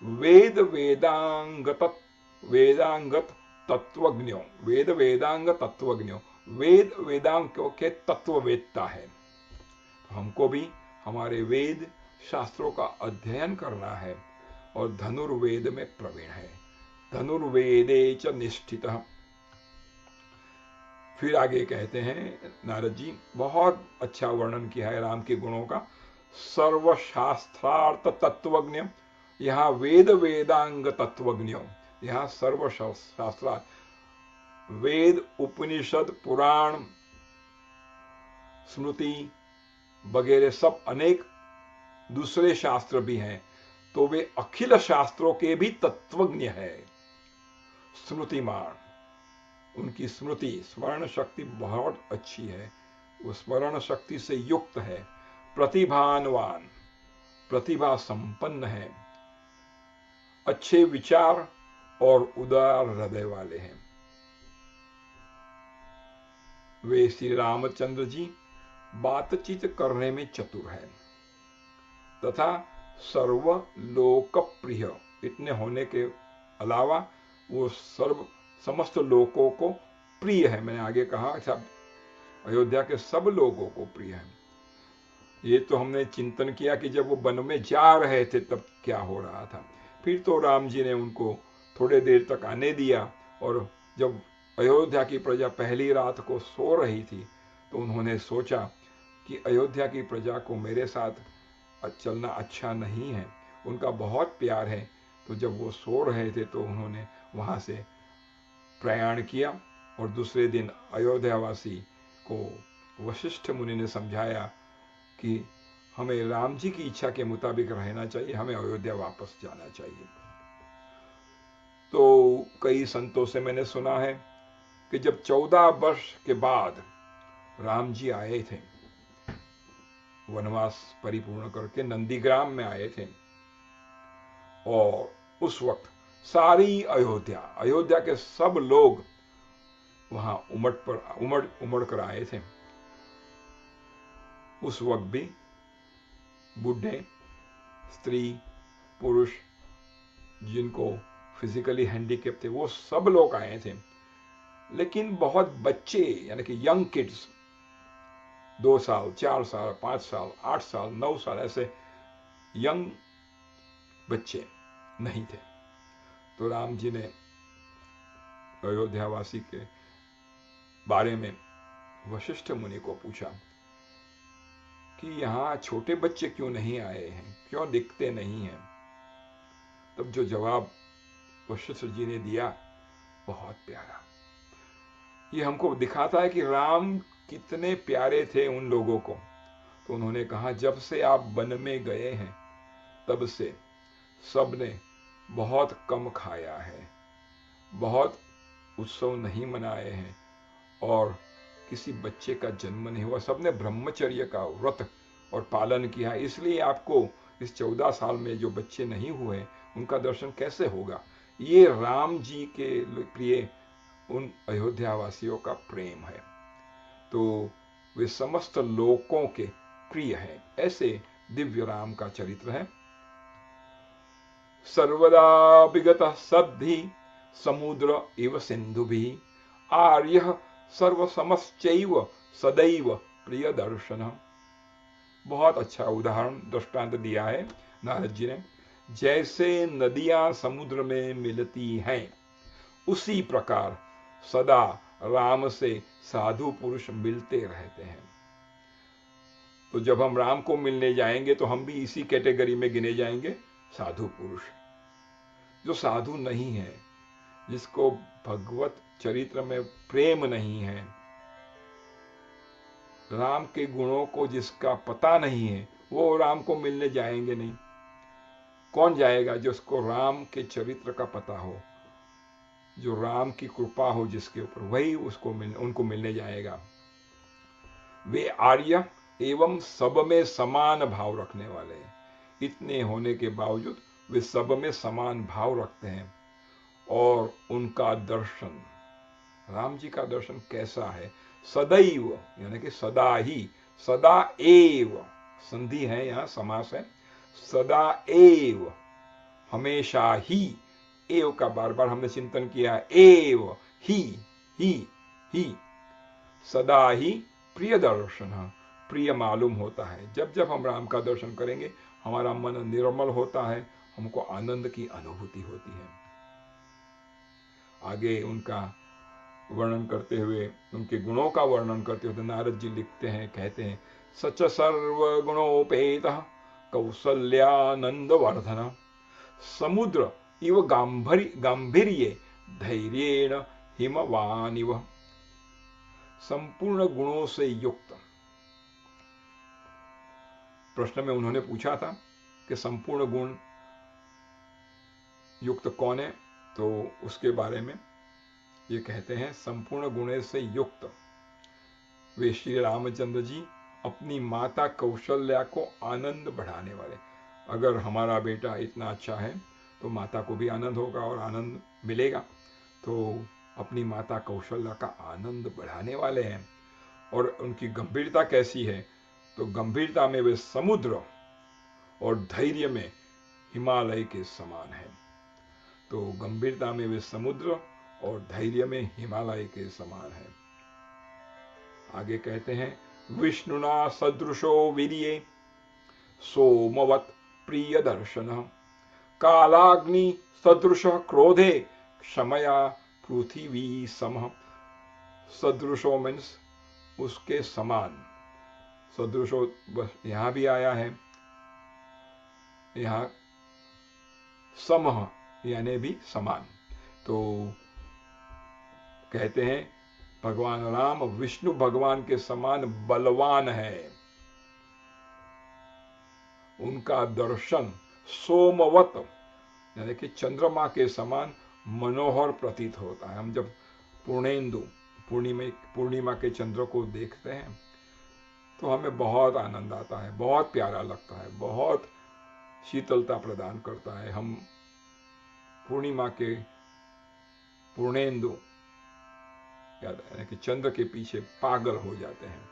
A: वेद वेदांगत तत्वज्ञों, वेद वेदांग तत्वज्ञों, वेद वेदांग के तत्ववेत्ता है। तो हमको भी हमारे वेद शास्त्रों का अध्ययन करना है और धनुर्वेद में प्रवीण है। धनुर्वेदे च निष्ठित। फिर आगे कहते हैं नारद जी, बहुत अच्छा वर्णन किया है राम के गुणों का। सर्वशास्त्रार्थ तत्वज्ञ, यहां वेद वेदांग तत्वज्ञ, यहां सर्वशास्त्र, वेद, उपनिषद, पुराण, स्मृति वगैरह सब अनेक दूसरे शास्त्र भी हैं, तो वे अखिल शास्त्रों के भी तत्वज्ञ है। स्मृतिमान, उनकी स्मृति, स्मरण शक्ति बहुत अच्छी है, वो स्मरण शक्ति से युक्त है। प्रतिभानवान, प्रतिभा संपन्न है, अच्छे विचार और उदार हृदय वाले हैं। वे श्री रामचंद्र जी बातचीत करने में चतुर है तथा सर्वलोक प्रिय। इतने होने के अलावा वो समस्त लोगों को प्रिय है। मैंने आगे कहा सब अयोध्या के सब लोगों को प्रिय है। ये तो हमने चिंतन किया कि जब वो वन में जा रहे थे तब क्या हो रहा था। फिर तो राम जी ने उनको थोड़े देर तक आने दिया, और जब अयोध्या की प्रजा पहली रात को सो रही थी तो उन्होंने सोचा कि अयोध्या की प्रजा को मेरे साथ चलना अच्छा नहीं है, उनका बहुत प्यार है। तो जब वो सो रहे थे तो उन्होंने वहां से प्रयाण किया, और दूसरे दिन अयोध्यावासी को वशिष्ठ मुनि ने समझाया कि हमें राम जी की इच्छा के मुताबिक रहना चाहिए, हमें अयोध्या वापस जाना चाहिए। तो कई संतों से मैंने सुना है कि जब 14 वर्ष के बाद राम जी आए थे, वनवास परिपूर्ण करके नंदीग्राम में आए थे, और उस वक्त सारी अयोध्या के सब लोग वहां उमड़ कर आए थे। उस वक्त भी बूढ़े, स्त्री, पुरुष, जिनको फिजिकली हैंडीकैप थे, वो सब लोग आए थे। लेकिन बहुत बच्चे, यानी कि यंग किड्स, 2 साल, 4 साल, 5 साल, 8 साल, 9 साल, ऐसे यंग बच्चे नहीं थे। तो राम जी ने अयोध्यावासी के बारे में वशिष्ठ मुनि को पूछा कि यहां छोटे बच्चे क्यों नहीं आए हैं, क्यों दिखते नहीं हैं। तब जो जवाब वशिष्ठ जी ने दिया बहुत प्यारा, ये हमको दिखाता है कि राम कितने प्यारे थे उन लोगों को। तो उन्होंने कहा, जब से आप वन में गए हैं तब से सबने बहुत कम खाया है, बहुत उत्सव नहीं मनाए हैं और किसी बच्चे का जन्म नहीं हुआ, सबने ब्रह्मचर्य का व्रत और पालन किया। इसलिए आपको इस 14 साल में जो बच्चे नहीं हुए उनका दर्शन कैसे होगा। ये राम जी के प्रिय उन अयोध्या वासियों का प्रेम है। तो वे समस्त लोकों के प्रिय हैं। ऐसे दिव्य राम का चरित्र है। सर्वदा विगत सद्धि समुद्र इव सिंधु भी आर्य सर्वसमश्चैव सदैव प्रिय दर्शन। बहुत अच्छा उदाहरण दृष्टांत दिया है नारद जी ने। जैसे नदियां समुद्र में मिलती हैं उसी प्रकार सदा राम से साधु पुरुष मिलते रहते हैं। तो जब हम राम को मिलने जाएंगे तो हम भी इसी कैटेगरी में गिने जाएंगे, साधु पुरुष। जो साधु नहीं है, जिसको भगवत चरित्र में प्रेम नहीं है, राम के गुणों को जिसका पता नहीं है, वो राम को मिलने जाएंगे नहीं। कौन जाएगा? जिसको राम के चरित्र का पता हो, जो राम की कृपा हो जिसके ऊपर, वही उनको मिलने जाएगा। वे आर्य एवं सब में समान भाव रखने वाले हैं। इतने होने के बावजूद वे सब में समान भाव रखते हैं। और उनका दर्शन, राम जी का दर्शन कैसा है? सदैव, यानी कि सदा ही, सदा एव संधि है, यहां समास है। सदा एव, हमेशा ही, एव का बार बार हमने चिंतन किया, एव ही सदा ही प्रिय दर्शन, प्रिय मालूम होता है। जब जब हम राम का दर्शन करेंगे हमारा मन निर्मल होता है, हमको आनंद की अनुभूति होती है। आगे उनका वर्णन करते हुए, उनके गुणों का वर्णन करते हुए नारद जी लिखते हैं, कहते हैं, सच सर्व गुणोपेत कौसल्यानंद वर्धन समुद्र इव गांभीर्ये धैर्येण हिमवान इव। संपूर्ण गुणों से युक्त। प्रश्न में उन्होंने पूछा था कि संपूर्ण गुण युक्त कौन है, तो उसके बारे में ये कहते हैं, संपूर्ण गुण से युक्त वे श्री रामचंद्र जी अपनी माता कौशल्या को आनंद बढ़ाने वाले। अगर हमारा बेटा इतना अच्छा है तो माता को भी आनंद होगा और आनंद मिलेगा। तो अपनी माता कौशल्या का आनंद बढ़ाने वाले हैं। और उनकी गंभीरता कैसी है? तो गंभीरता में वे समुद्र और धैर्य में हिमालय के समान है। तो गंभीरता में वे समुद्र और धैर्य में हिमालय के समान है। आगे कहते हैं, विष्णुना सदृशो वीर्ये सोमवत प्रिय दर्शन कालाग्नि सदृश क्रोधे क्षमया पृथ्वी सम। सदृशो मीन्स उसके समान। सदृशो यहां भी आया है, यहां समह यानी भी समान। तो कहते हैं भगवान राम विष्णु भगवान के समान बलवान है। उनका दर्शन सोमवत यानी कि चंद्रमा के समान मनोहर प्रतीत होता है। हम जब पूर्णेंदु पूर्णिमा के चंद्र को देखते हैं तो हमें बहुत आनंद आता है, बहुत प्यारा लगता है, बहुत शीतलता प्रदान करता है। हम पूर्णिमा के पूर्णेंदु यानी कि चंद्र के पीछे पागल हो जाते हैं।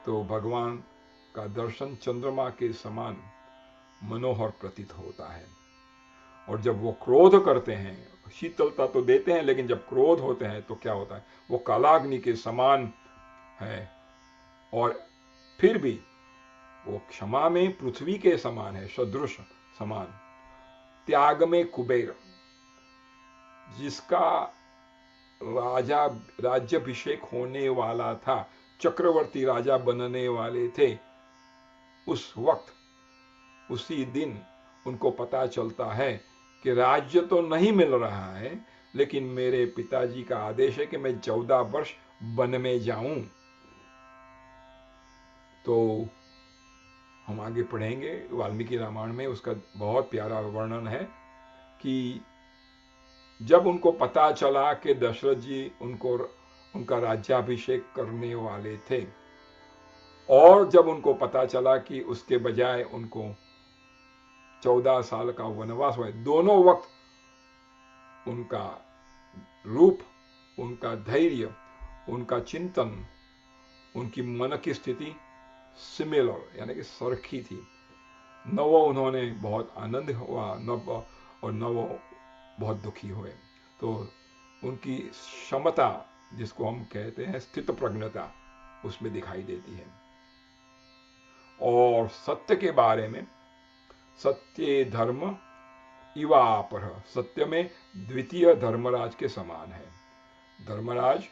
A: तो भगवान का दर्शन चंद्रमा के समान मनोहर प्रतीत होता है। और जब वो क्रोध करते हैं, शीतलता तो देते हैं, लेकिन जब क्रोध होते हैं तो क्या होता है? वो कालाग्नि के समान है। और फिर भी वो क्षमा में पृथ्वी के समान है, सदृश समान। त्याग में कुबेर, जिसका राज्याभिषेक होने वाला था, चक्रवर्ती राजा बनने वाले थे, उस वक्त उसी दिन उनको पता चलता है कि राज्य तो नहीं मिल रहा है, लेकिन मेरे पिताजी का आदेश है कि मैं 14 वर्ष वन में जाऊं। तो हम आगे पढ़ेंगे वाल्मीकि रामायण में, उसका बहुत प्यारा वर्णन है कि जब उनको पता चला कि दशरथ जी उनका राज्याभिषेक करने वाले थे, और जब उनको पता चला कि उसके बजाय उनको 14 साल का वनवास हुआ, दोनों वक्त उनका रूप, उनका धैर्य, उनका चिंतन, उनकी मन की स्थिति सिमिलर यानी कि सरखी थी। न वो उन्होंने बहुत आनंद हुआ और न वो बहुत दुखी हुए। तो उनकी क्षमता, जिसको हम कहते हैं स्थित प्रज्ञता, उसमें दिखाई देती है। और सत्य के बारे में, सत्य धर्म इवापर, सत्य में द्वितीय धर्मराज के समान है। धर्मराज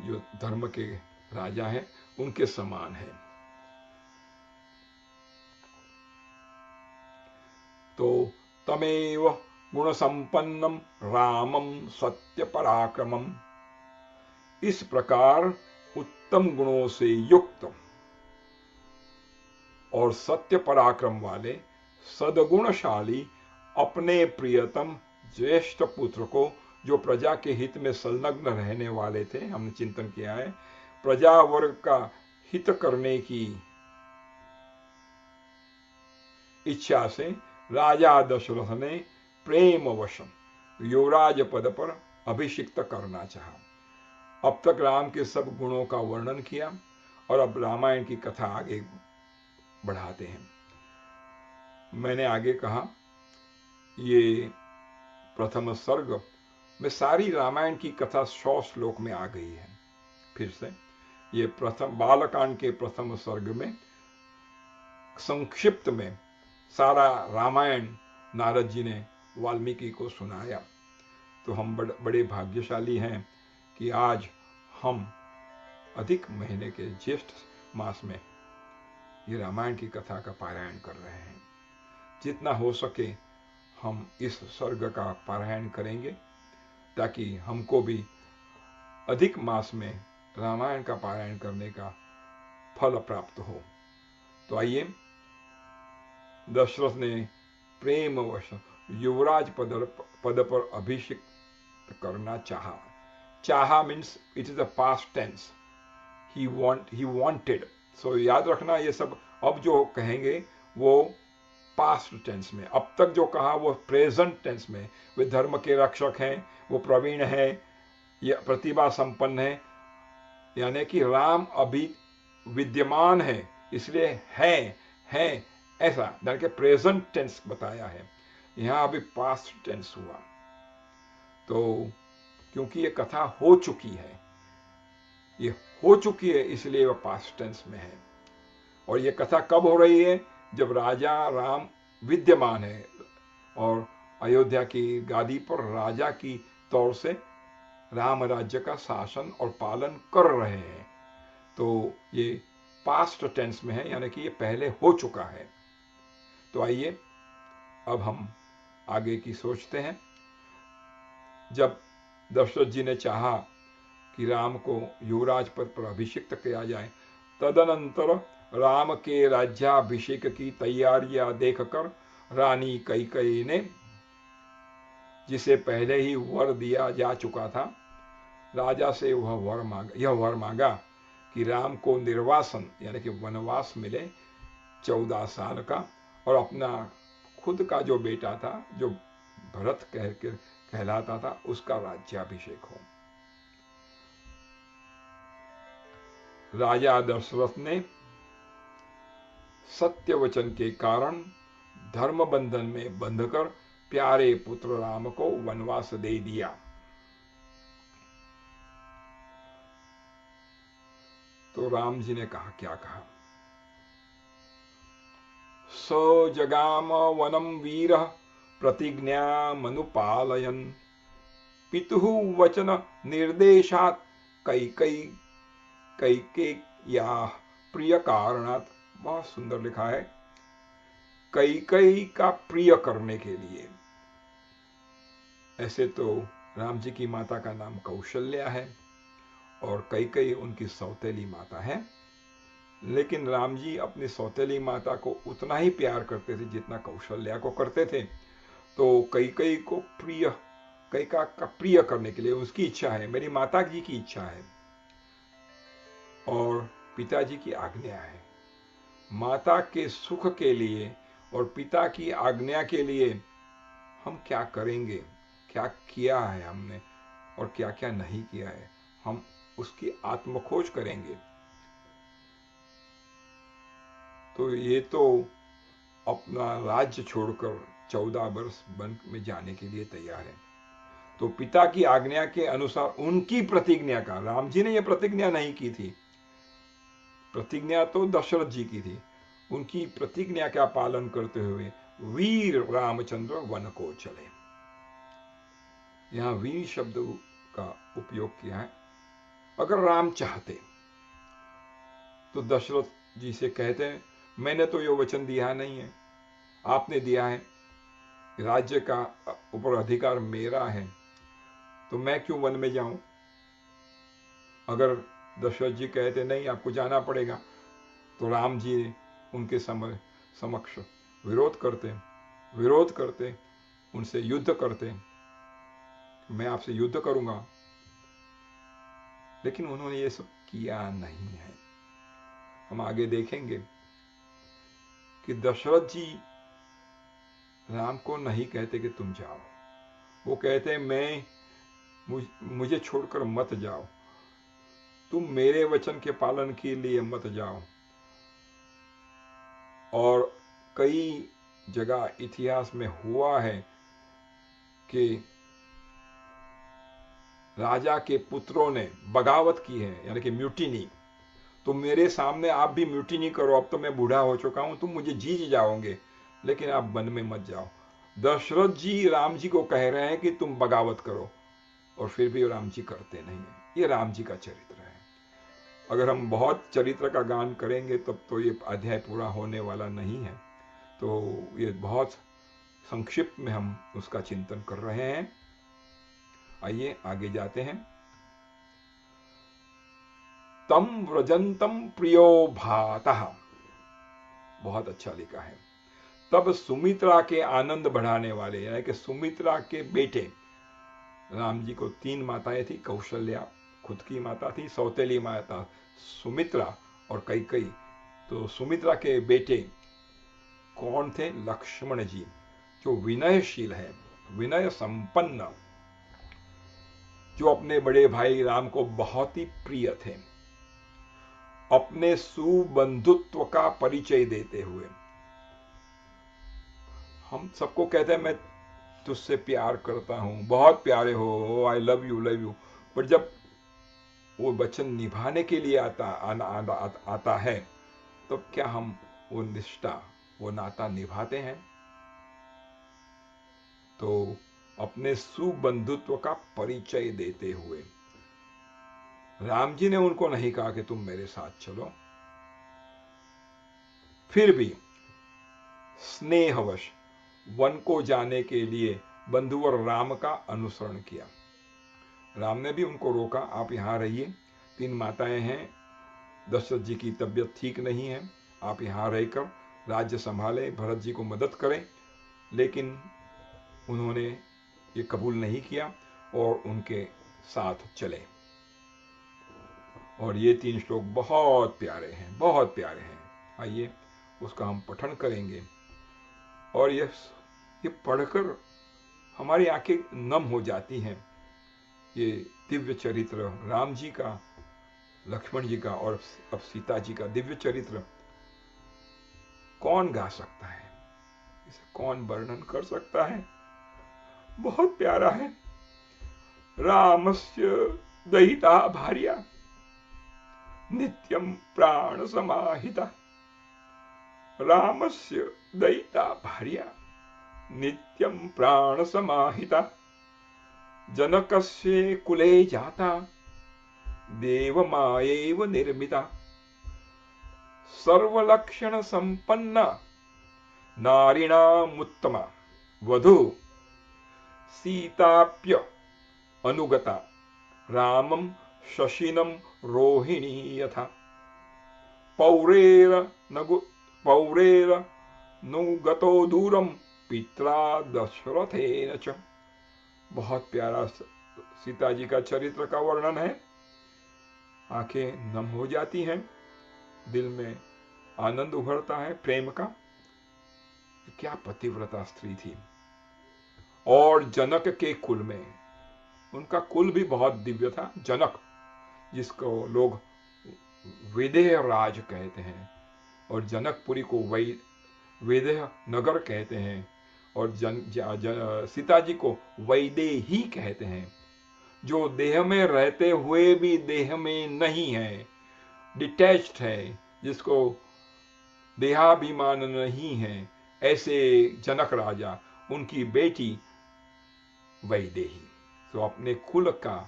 A: जो धर्म के राजा हैं, उनके समान है। तो तमेव गुण संपन्नम रामम सत्य पराक्रमम, इस प्रकार उत्तम गुणों से युक्त और सत्य पराक्रम वाले सदगुणशाली अपने प्रियतम ज्येष्ठ पुत्र को, जो प्रजा के हित में संलग्न रहने वाले थे, हमने चिंतन किया है, प्रजा वर्ग का हित करने की इच्छा से राजा दशरथ ने प्रेमवश युवराज पद पर अभिषिक्त करना चाहा। अब तक राम के सब गुणों का वर्णन किया और अब रामायण की कथा आगे बढ़ाते हैं। मैंने आगे कहा, ये प्रथम सर्ग में सारी रामायण की कथा 100 श्लोक में आ गई है। फिर से ये प्रथम बालकांड के प्रथम सर्ग में संक्षिप्त में सारा रामायण नारद जी ने वाल्मीकि को सुनाया। तो हम बड़े भाग्यशाली हैं कि आज हम अधिक महीने के ज्येष्ठ मास में ये रामायण की कथा का पारायण कर रहे हैं। जितना हो सके हम इस सर्ग का पारायण करेंगे, ताकि हमको भी अधिक मास में रामायण का पारायण करने का फल प्राप्त हो। तो आइए, दशरथ ने प्रेमवश युवराज पद पर अभिषिक्त करना चाहा। चाहा means it is a past tense, he wanted. So याद रखना, ये सब अब जो कहेंगे वो पास्ट टेंस में, अब तक जो कहा वो प्रेजेंट टेंस में। वे धर्म के रक्षक हैं, वो प्रवीण है, ये प्रतिभा संपन्न है, यानी कि राम अभी विद्यमान है, इसलिए है ऐसा, यानी कि प्रेजेंट टेंस बताया है। यहां अभी पास्ट टेंस हुआ, तो क्योंकि ये कथा हो चुकी है, ये हो चुकी है, इसलिए वह पास्ट टेंस में है। और ये कथा कब हो रही है? जब राजा राम विद्यमान है और अयोध्या की गादी पर राजा की तौर से राम राज्य का शासन और पालन कर रहे हैं। तो ये पास्ट टेंस में है, यानी कि ये पहले हो चुका है। तो आइए अब हम आगे की सोचते हैं। जब दशरथ जी ने चाहा कि राम को युवराज पद पर अभिषिक्त किया जाए, तदनंतर राम के राज्याभिषेक की तैयारियां देखकर रानी कैकेयी ने, जिसे पहले ही वर दिया जा चुका था, राजा से यह वर मांगा कि राम को निर्वासन यानी कि वनवास मिले 14 साल का, और अपना खुद का जो बेटा था, जो भरत कहलाता था, उसका राज्याभिषेक हो। राजा दशरथ ने सत्य वचन के कारण धर्म बंधन में बंधकर प्यारे पुत्र राम को वनवास दे दिया। तो राम जी ने कहा, क्या कहा? स जगाम वनम वीर प्रतिज्ञामनुपालयन् पितुः वचन निर्देशात् कैकेयी कैकेय्याः प्रिय कारणात्। बहुत सुंदर लिखा है, कैकेयी का प्रिय करने के लिए। ऐसे तो राम जी की माता का नाम कौशल्या है और कैकेयी उनकी सौतेली माता है, लेकिन राम जी अपनी सौतेली माता को उतना ही प्यार करते थे जितना कौशल्या को करते थे। तो कैकेयी को कैका का प्रिय करने के लिए उसकी इच्छा है, मेरी माता जी की इच्छा है और पिताजी की आज्ञा है। माता के सुख के लिए और पिता की आज्ञा के लिए हम क्या करेंगे, क्या किया है हमने और क्या क्या नहीं किया है, हम उसकी आत्मखोज करेंगे। तो ये तो अपना राज्य छोड़कर 14 वर्ष वन में जाने के लिए तैयार है। तो पिता की आज्ञा के अनुसार उनकी प्रतिज्ञा का, राम जी ने यह प्रतिज्ञा नहीं की थी, प्रतिज्ञा तो दशरथ जी की थी, उनकी प्रतिज्ञा का पालन करते हुए वीर रामचंद्र वन को चले। यहां वीर शब्द का उपयोग किया है। अगर राम चाहते तो दशरथ जी से कहते हैं, मैंने तो ये वचन दिया नहीं है, आपने दिया है, राज्य का ऊपर अधिकार मेरा है, तो मैं क्यों वन में जाऊं। अगर दशरथ जी कहते नहीं आपको जाना पड़ेगा, तो राम जी उनके समक्ष विरोध करते, उनसे युद्ध करते, मैं आपसे युद्ध करूंगा। लेकिन उन्होंने ये सब किया नहीं है। हम आगे देखेंगे कि दशरथ जी राम को नहीं कहते कि तुम जाओ, वो कहते मुझे छोड़कर मत जाओ, तुम मेरे वचन के पालन के लिए मत जाओ। और कई जगह इतिहास में हुआ है कि राजा के पुत्रों ने बगावत की है, यानी कि म्यूटिनी। तो मेरे सामने आप भी म्यूटिनी करो, अब तो मैं बूढ़ा हो चुका हूं, तुम मुझे जीत जाओगे, लेकिन आप वन में मत जाओ। दशरथ जी राम जी को कह रहे हैं कि तुम बगावत करो, और फिर भी राम जी करते नहीं है। ये राम जी का चरित्र है। अगर हम बहुत चरित्र का गान करेंगे तब तो ये अध्याय पूरा होने वाला नहीं है। तो ये बहुत संक्षिप्त में हम उसका चिंतन कर रहे हैं। आइए आगे जाते हैं। तम व्रजंतम प्रियो भातः, बहुत अच्छा लिखा है। तब सुमित्रा के आनंद बढ़ाने वाले, यानी कि सुमित्रा के बेटे, राम जी को 3 माताएं थी, कौशल्या खुद की माता थी, सौतेली माता सुमित्रा और कैकेयी। तो सुमित्रा के बेटे कौन थे? लक्ष्मण जी, जो विनयशील है, विनय संपन्न, जो अपने बड़े भाई राम को बहुत ही प्रिय थे, अपने सुबंधुत्व का परिचय देते हुए। हम सबको कहते हैं मैं तुझसे प्यार करता हूं, बहुत प्यारे हो, आई लव यू, पर जब वो वचन निभाने के लिए आता है तो क्या हम वो निष्ठा, वो नाता निभाते हैं? तो अपने सुबंधुत्व का परिचय देते हुए राम जी ने उनको नहीं कहा कि तुम मेरे साथ चलो, फिर भी स्नेहवश वन को जाने के लिए बंधुवर राम का अनुसरण किया। राम ने भी उनको रोका, आप यहां रहिए, 3 माताएं हैं, दशरथ जी की तबीयत ठीक नहीं है, आप यहां रहकर राज्य संभालें, भरत जी को मदद करें। लेकिन उन्होंने ये कबूल नहीं किया और उनके साथ चले। और ये 3 श्लोक बहुत प्यारे हैं, बहुत प्यारे हैं। आइए उसका हम पठन करेंगे और ये पढ़कर हमारी आंखें नम हो जाती हैं। ये दिव्य चरित्र राम जी का, लक्ष्मण जी का और अब सीता जी का दिव्य चरित्र कौन गा सकता है, इसे कौन वर्णन कर सकता है? बहुत प्यारा है। रामस्य दयिता भार्या नित्यं प्राण समाहिता, रामस्य दयिता भार्या नित्यं प्राण समाहिता जनकस्य कुले जाता देवमायैव निर्मिता सर्वलक्षण संपन्ना नारिणामुत्तमा वधू सीताप्य अनुगता रामं शशिनं रोहिणी यथा पौरेर नुगतो दूरम पित्रा दशरथेन च। बहुत प्यारा सीता जी का चरित्र का वर्णन है। आंखें नम हो जाती हैं, दिल में आनंद उभरता है प्रेम का। क्या पतिव्रता स्त्री थी। और जनक के कुल में, उनका कुल भी बहुत दिव्य था। जनक, जिसको लोग वैदेह राज कहते हैं, और जनकपुरी को वैदेह नगर कहते हैं, और सीता जी को वैदेही कहते हैं, जो देह में रहते हुए भी देह में नहीं है, डिटैच्ड है, जिसको देहाभिमान नहीं है, ऐसे जनक राजा, उनकी बेटी वैदेही तो अपने कुल का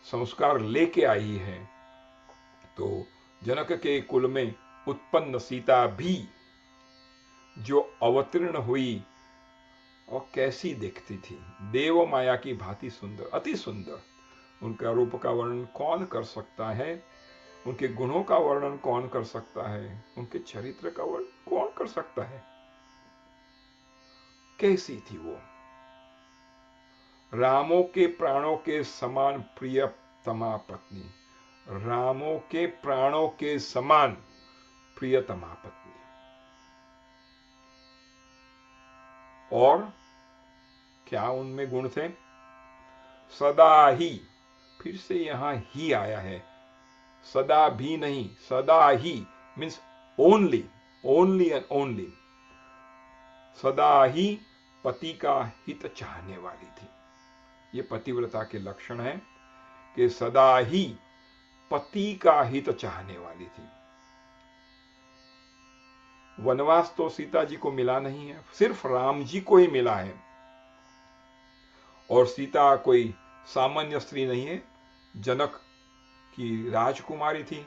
A: संस्कार लेके आई है। तो जनक के कुल में उत्पन्न सीता भी जो अवतीर्ण हुई, और कैसी दिखती थी, देव माया की भांति सुंदर, अति सुंदर। उनका रूप का वर्णन कौन कर सकता है, उनके गुणों का वर्णन कौन कर सकता है, उनके चरित्र का वर्णन कौन कर सकता है। कैसी थी वो, रामों के प्राणों के समान प्रियतमा पत्नी, रामों के प्राणों के समान प्रियतमा पत्नी। और क्या उनमें गुण थे? सदा ही, फिर से यहां ही आया है, सदा भी नहीं, सदा ही means only, only and only. सदा ही पति का हित चाहने वाली थी। ये पतिव्रता के लक्षण है कि सदा ही पति का हित चाहने वाली थी। वनवास तो सीता जी को मिला नहीं है, सिर्फ राम जी को ही मिला है। और सीता कोई सामान्य स्त्री नहीं है, जनक की राजकुमारी थी,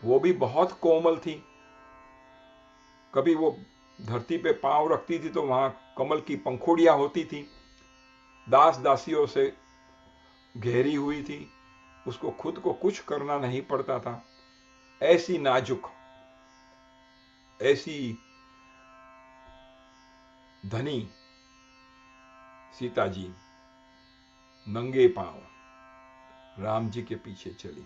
A: वो भी बहुत कोमल थी। कभी वो धरती पे पांव रखती थी तो वहां कमल की पंखुड़ियां होती थी, दास दासियों से घेरी हुई थी, उसको खुद को कुछ करना नहीं पड़ता था। ऐसी नाजुक, ऐसी धनी सीता जी नंगे पांव राम जी के पीछे चली।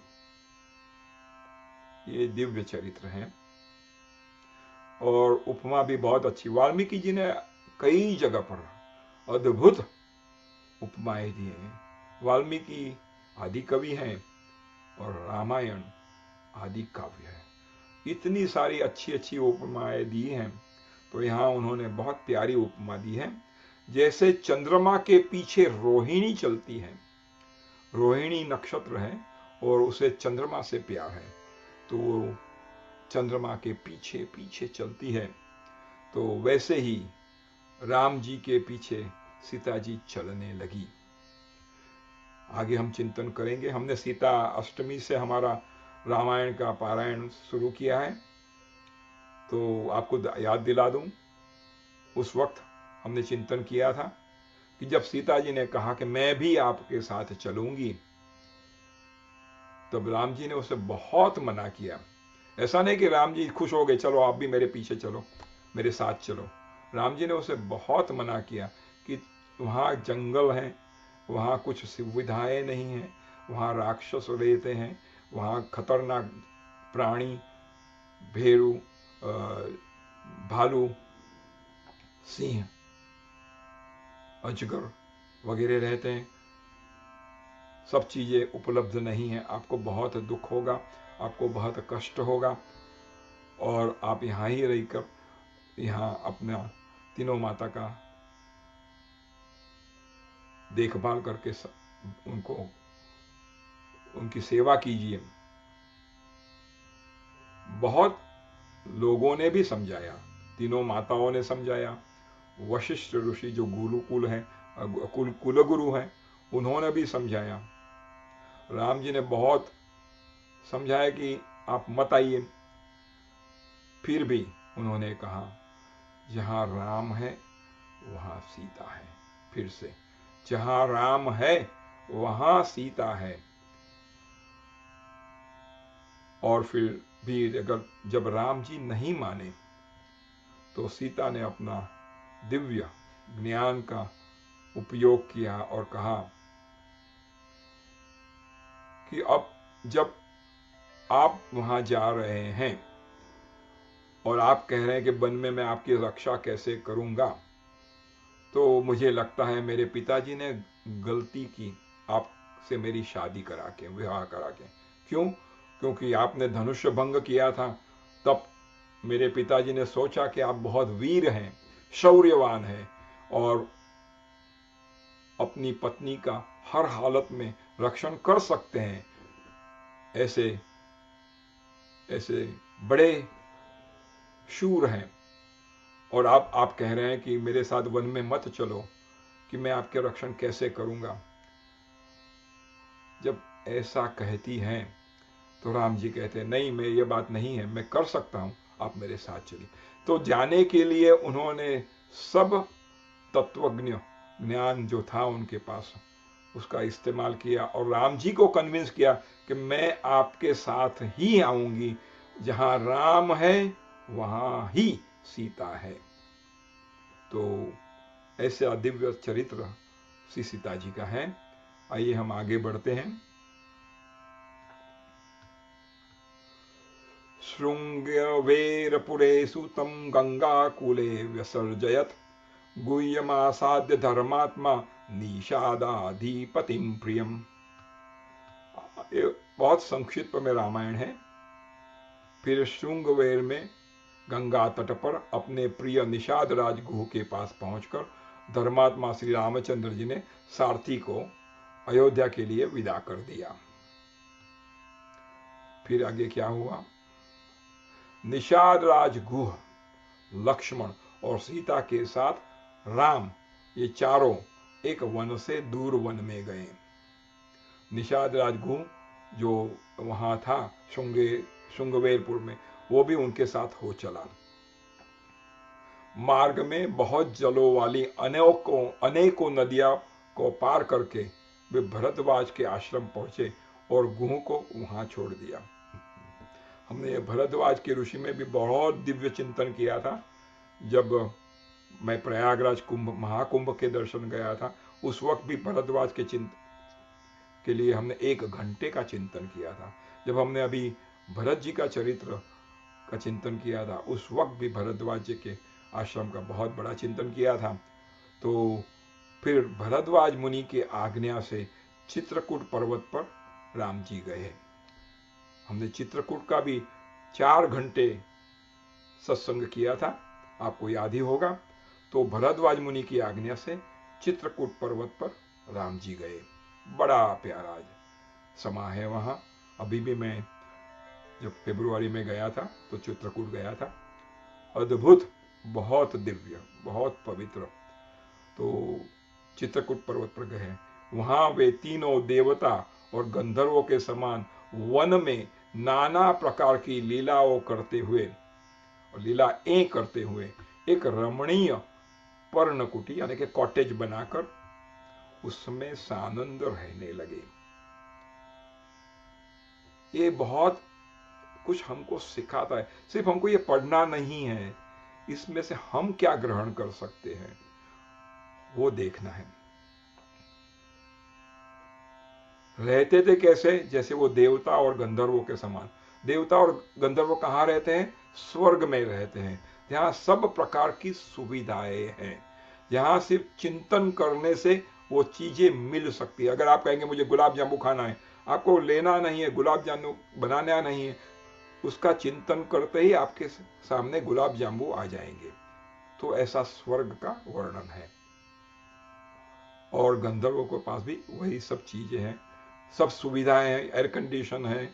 A: ये दिव्य चरित्र है। और उपमा भी बहुत अच्छी, वाल्मीकि जी ने कई जगह पर अद्भुत उपमाएं दी हैं। वाल्मीकि आदि कवि हैं और रामायण आदि काव्य है। इतनी सारी अच्छी अच्छी उपमाएं दी हैं। तो यहां उन्होंने बहुत प्यारी उपमा दी है। जैसे चंद्रमा के पीछे रोहिणी चलती है, रोहिणी नक्षत्र है और उसे चंद्रमा से प्यार है, तो वो चंद्रमा के पीछे पीछे चलती है, तो वैसे ही राम जी के पीछे सीता जी चलने लगी। आगे हम चिंतन करेंगे। हमने सीता अष्टमी से हमारा रामायण का पारायण शुरू किया है, तो आपको याद दिला दूं, उस वक्त हमने चिंतन किया था कि जब सीता जी ने कहा कि मैं भी आपके साथ चलूंगी, तब राम जी ने उसे बहुत मना किया। ऐसा नहीं कि राम जी खुश हो गए, चलो आप भी मेरे पीछे चलो, मेरे साथ चलो। राम जी ने उसे बहुत मना किया कि वहां जंगल है, वहां कुछ सुविधाएं नहीं है, वहां राक्षस रहते हैं, वहां खतरनाक प्राणी, भेड़ू, भालू, सिंह, अजगर वगैरह रहते हैं, सब चीजें उपलब्ध नहीं है, आपको बहुत दुख होगा, आपको बहुत कष्ट होगा, और आप यहां ही रहकर यहां अपना तीनों माता का देखभाल करके उनको उनकी सेवा कीजिए। बहुत लोगों ने भी समझाया, तीनों माताओं ने समझाया, वशिष्ठ ऋषि जो गुरुकुल हैं, कुलगुरु हैं, उन्होंने भी समझाया। राम जी ने बहुत समझाया कि आप मत आइए, फिर भी उन्होंने कहा जहां राम है वहां सीता है। फिर से, जहां राम है वहां सीता है। और फिर भी अगर जब राम जी नहीं माने तो सीता ने अपना दिव्य ज्ञान का उपयोग किया और कहा कि अब जब आप वहां जा रहे हैं और आप कह रहे हैं कि वन में मैं आपकी रक्षा कैसे करूंगा, तो मुझे लगता है मेरे पिताजी ने गलती की आपसे मेरी शादी करा के, विवाह करा के। क्यों? क्योंकि आपने धनुष्य भंग किया था। तब मेरे पिताजी ने सोचा कि आप बहुत वीर हैं, शौर्यवान हैं और अपनी पत्नी का हर हालत में रक्षण कर सकते हैं। ऐसे ऐसे बड़े शूर हैं, और आप कह रहे हैं कि मेरे साथ वन में मत चलो, कि मैं आपके रक्षण कैसे करूंगा। जब ऐसा कहती हैं तो राम जी कहते हैं नहीं, मैं ये बात नहीं है, मैं कर सकता हूं, आप मेरे साथ चलिए। तो जाने के लिए उन्होंने सब तत्वज्ञ ज्ञान जो था उनके पास उसका इस्तेमाल किया और राम जी को कन्विंस किया कि मैं आपके साथ ही आऊंगी, जहां राम है वहां ही सीता है। तो ऐसा दिव्य चरित्र श्री सीता जी का है। आइए हम आगे बढ़ते हैं। शृंगवेरपुरे सुतं गंगाकूले व्यसर्जयत् गुह्यमासाद्य धर्मात्मा निषादाधिपतिम प्रियम। ये बहुत संक्षिप्त में रामायण है। फिर शृंगवेर में गंगा तट पर अपने प्रिय निषाद राज गुह के पास पहुंचकर धर्मात्मा श्री रामचंद्र जी ने सारथी को अयोध्या के लिए विदा कर दिया। फिर आगे क्या हुआ? निषाद राज गुह, लक्ष्मण और सीता के साथ राम, ये चारों एक वन से दूर वन में गए। निषाद राज गुह जो वहां था शुंगवेरपुर में, वो भी उनके साथ हो चला। मार्ग में बहुत जलों वाली अनेकों नदियां को पार करके वे भरद्वाज के आश्रम पहुंचे और गुह को वहां छोड़ दिया। हमने भरद्वाज के ऋषि में भी बहुत दिव्य चिंतन किया था। जब मैं प्रयागराज महाकुंभ के दर्शन गया था, उस वक्त भी भरद्वाज के लिए हमने 1 घंटे का चिंतन किया था। जब हमने अभी भरत जी का चरित्र का चिंतन किया था, उस वक्त भी भरद्वाज जी के आश्रम का बहुत बड़ा चिंतन किया था। तो फिर भरद्वाज मुनि के आज्ञा से चित्रकूट पर्वत पर राम जी गए। हमने चित्रकूट का भी 4 घंटे सत्संग किया था, आपको याद ही होगा। तो भरद्वाज मुनि की आज्ञा से चित्रकूट पर्वत पर राम जी गए। बड़ा प्यारा समा है वहां। अभी भी मैं जब फरवरी में गया था तो चित्रकूट गया था। अद्भुत, बहुत दिव्य, बहुत पवित्र। तो चित्रकूट पर्वत पर गए। वहां वे तीनों देवता और गंधर्वों के समान वन में नाना प्रकार की लीलाओं करते हुए और लीलाएं करते हुए एक रमणीय पर्णकुटी यानी कि कॉटेज बनाकर उसमें सानंद रहने लगे। ये बहुत कुछ हमको सिखाता है। सिर्फ हमको ये पढ़ना नहीं है, इसमें से हम क्या ग्रहण कर सकते हैं वो देखना है। रहते थे कैसे? जैसे वो देवता और गंधर्वों के समान। देवता और गंधर्व कहां रहते हैं? स्वर्ग में रहते हैं, जहां सब प्रकार की सुविधाएं हैं, जहां सिर्फ चिंतन करने से वो चीजें मिल सकती है। अगर आप कहेंगे मुझे गुलाब जामुन खाना है, आपको लेना नहीं है, गुलाब जामुन बनाना नहीं है, उसका चिंतन करते ही आपके सामने गुलाब जामुन आ जाएंगे। तो ऐसा स्वर्ग का वर्णन है। और गंधर्वों के पास भी वही सब चीजें हैं, सब सुविधाएं हैं, एयर कंडीशन है,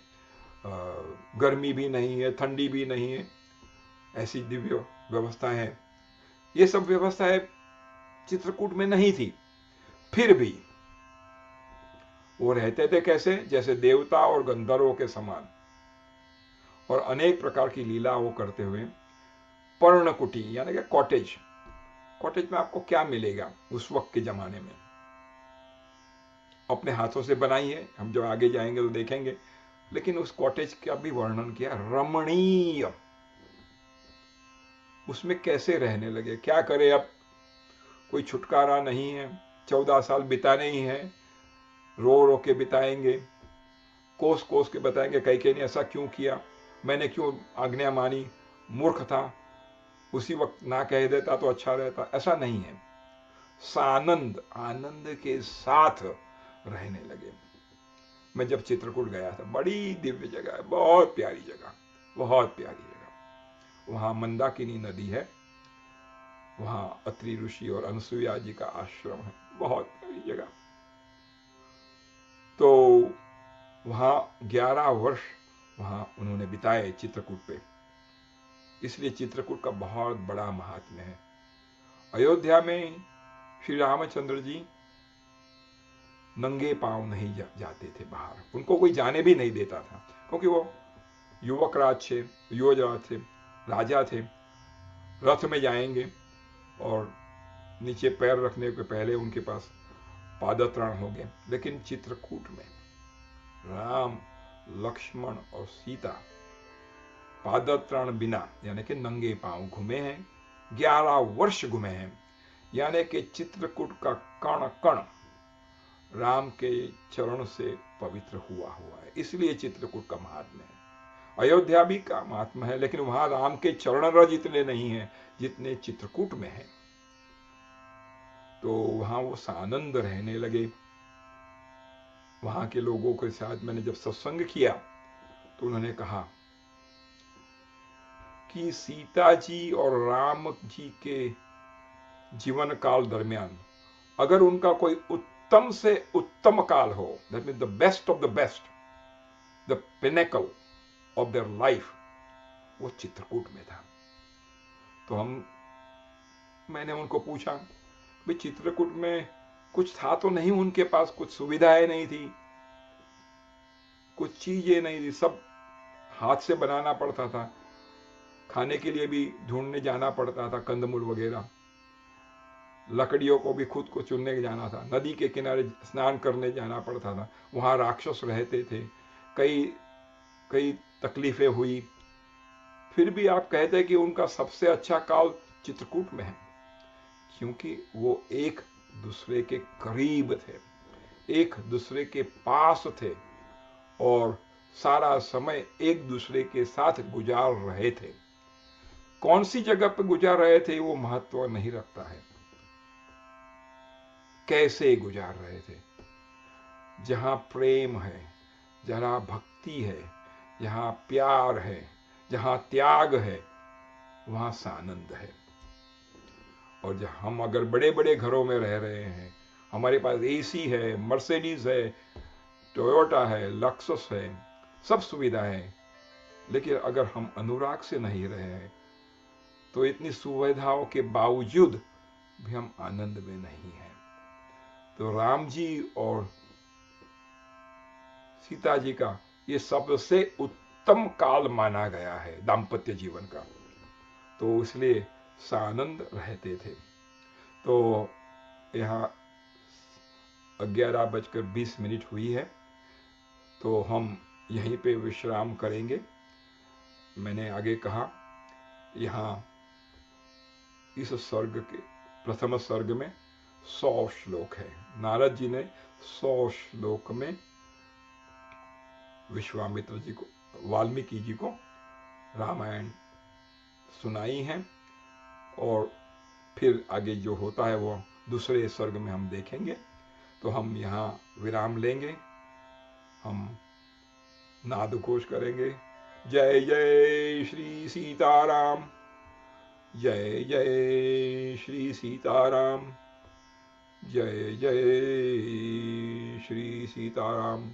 A: गर्मी भी नहीं है, ठंडी भी नहीं है, ऐसी दिव्य व्यवस्थाएं हैं, ये सब व्यवस्थाएं चित्रकूट में नहीं थी। फिर भी वो रहते थे कैसे? जैसे देवता और गंधर्वों के समान, और अनेक प्रकार की लीला वो करते हुए। पर्णकुटी यानी कि कॉटेज, कॉटेज में आपको क्या मिलेगा उस वक्त के जमाने में? अपने हाथों से बनाई है, हम जब आगे जाएंगे तो देखेंगे। लेकिन उस कॉटेज का भी वर्णन किया, रमणीय। उसमें कैसे रहने लगे, क्या करे अब, कोई छुटकारा नहीं है, 14 साल बिताने ही है, रो रो के बिताएंगे, कोस कोस के बताएंगे कई ने ऐसा क्यों किया, मैंने क्यों आज्ञा मानी, मूर्ख था, उसी वक्त ना कह देता तो अच्छा रहता। ऐसा नहीं है, सानंद, आनंद के साथ रहने लगे। मैं जब चित्रकूट गया था, बड़ी दिव्य जगह है, बहुत प्यारी जगह, बहुत प्यारी जगह। वहां मंदाकिनी नदी है, वहां अत्रि ऋषि और अनसुईया जी का आश्रम है, बहुत प्यारी जगह। तो वहां 11 वर्ष वहां उन्होंने बिताए चित्रकूट पे, इसलिए चित्रकूट का बहुत बड़ा महात्म्य है। अयोध्या में श्री रामचंद्र जी नंगे पांव नहीं जाते थे बाहर, उनको कोई जाने भी नहीं देता था, क्योंकि वो युवक राज थे, युवराज थे, राजा थे। रथ में जाएंगे और नीचे पैर रखने के पहले उनके पास पादत्राण होंगे। लेकिन चित्रकूट में राम, लक्ष्मण और सीता पादत्राण बिना यानी कि नंगे पांव घूमे हैं, 11 वर्ष घूमे हैं। यानी कि चित्रकूट का कण कण राम के चरण से पवित्र हुआ है, इसलिए चित्रकूट का महात्म्य है। अयोध्या भी का महात्मा है, लेकिन वहां राम के चरण रज इतने नहीं हैं जितने चित्रकूट में हैं। तो वहां वो सानंद रहने लगे। वहां के लोगों के साथ मैंने जब सत्संग किया तो उन्होंने कहा कि सीता जी और राम जी के जीवन काल दरमियान अगर उनका कोई उत्तम से उत्तम काल हो, that mean the best of the best, the pinnacle of their life, वो चित्रकूट में था। तो मैंने उनको पूछा, भाई चित्रकूट में कुछ था तो नहीं उनके पास, कुछ सुविधाएं नहीं थी, कुछ चीजें नहीं थी, सब हाथ से बनाना पड़ता था, खाने के लिए भी ढूंढने जाना पड़ता था, कंदमूल वगैरह, लकड़ियों को भी खुद को चुनने जाना था, नदी के किनारे स्नान करने जाना पड़ता था, वहां राक्षस रहते थे, कई कई तकलीफें हुई। फिर भी आप कहते हैं कि उनका सबसे अच्छा काल चित्रकूट में है, क्योंकि वो एक दूसरे के करीब थे, एक दूसरे के पास थे और सारा समय एक दूसरे के साथ गुजार रहे थे। कौन सी जगह पर गुजार रहे थे वो महत्व नहीं रखता है, कैसे गुजार रहे थे। जहां प्रेम है, जहां भक्ति है, जहां प्यार है, जहां त्याग है, वहां सानंद है। और जब हम अगर बड़े बड़े घरों में रह रहे हैं, हमारे पास एसी है, मर्सिडीज है, टोयोटा है, लक्सस है, सब सुविधाएं हैं, लेकिन अगर हम अनुराग से नहीं रहे हैं तो इतनी सुविधाओं के बावजूद भी हम आनंद में नहीं हैं। तो राम जी और सीता जी का ये सबसे उत्तम काल माना गया है दाम्पत्य जीवन का, तो इसलिए सानंद रहते थे। तो यहाँ 11:20 हुई है, तो हम यहीं पे विश्राम करेंगे। मैंने आगे कहा यहाँ इस सर्ग के प्रथम सर्ग में 100 श्लोक है। नारद जी ने 100 श्लोक में विश्वामित्र जी को, वाल्मीकि जी को रामायण सुनाई है, और फिर आगे जो होता है वो दूसरे सर्ग में हम देखेंगे। तो हम यहाँ विराम लेंगे, हम नाद घोष करेंगे, जय जय श्री सीताराम, जय जय श्री सीताराम, जय जय श्री सीताराम।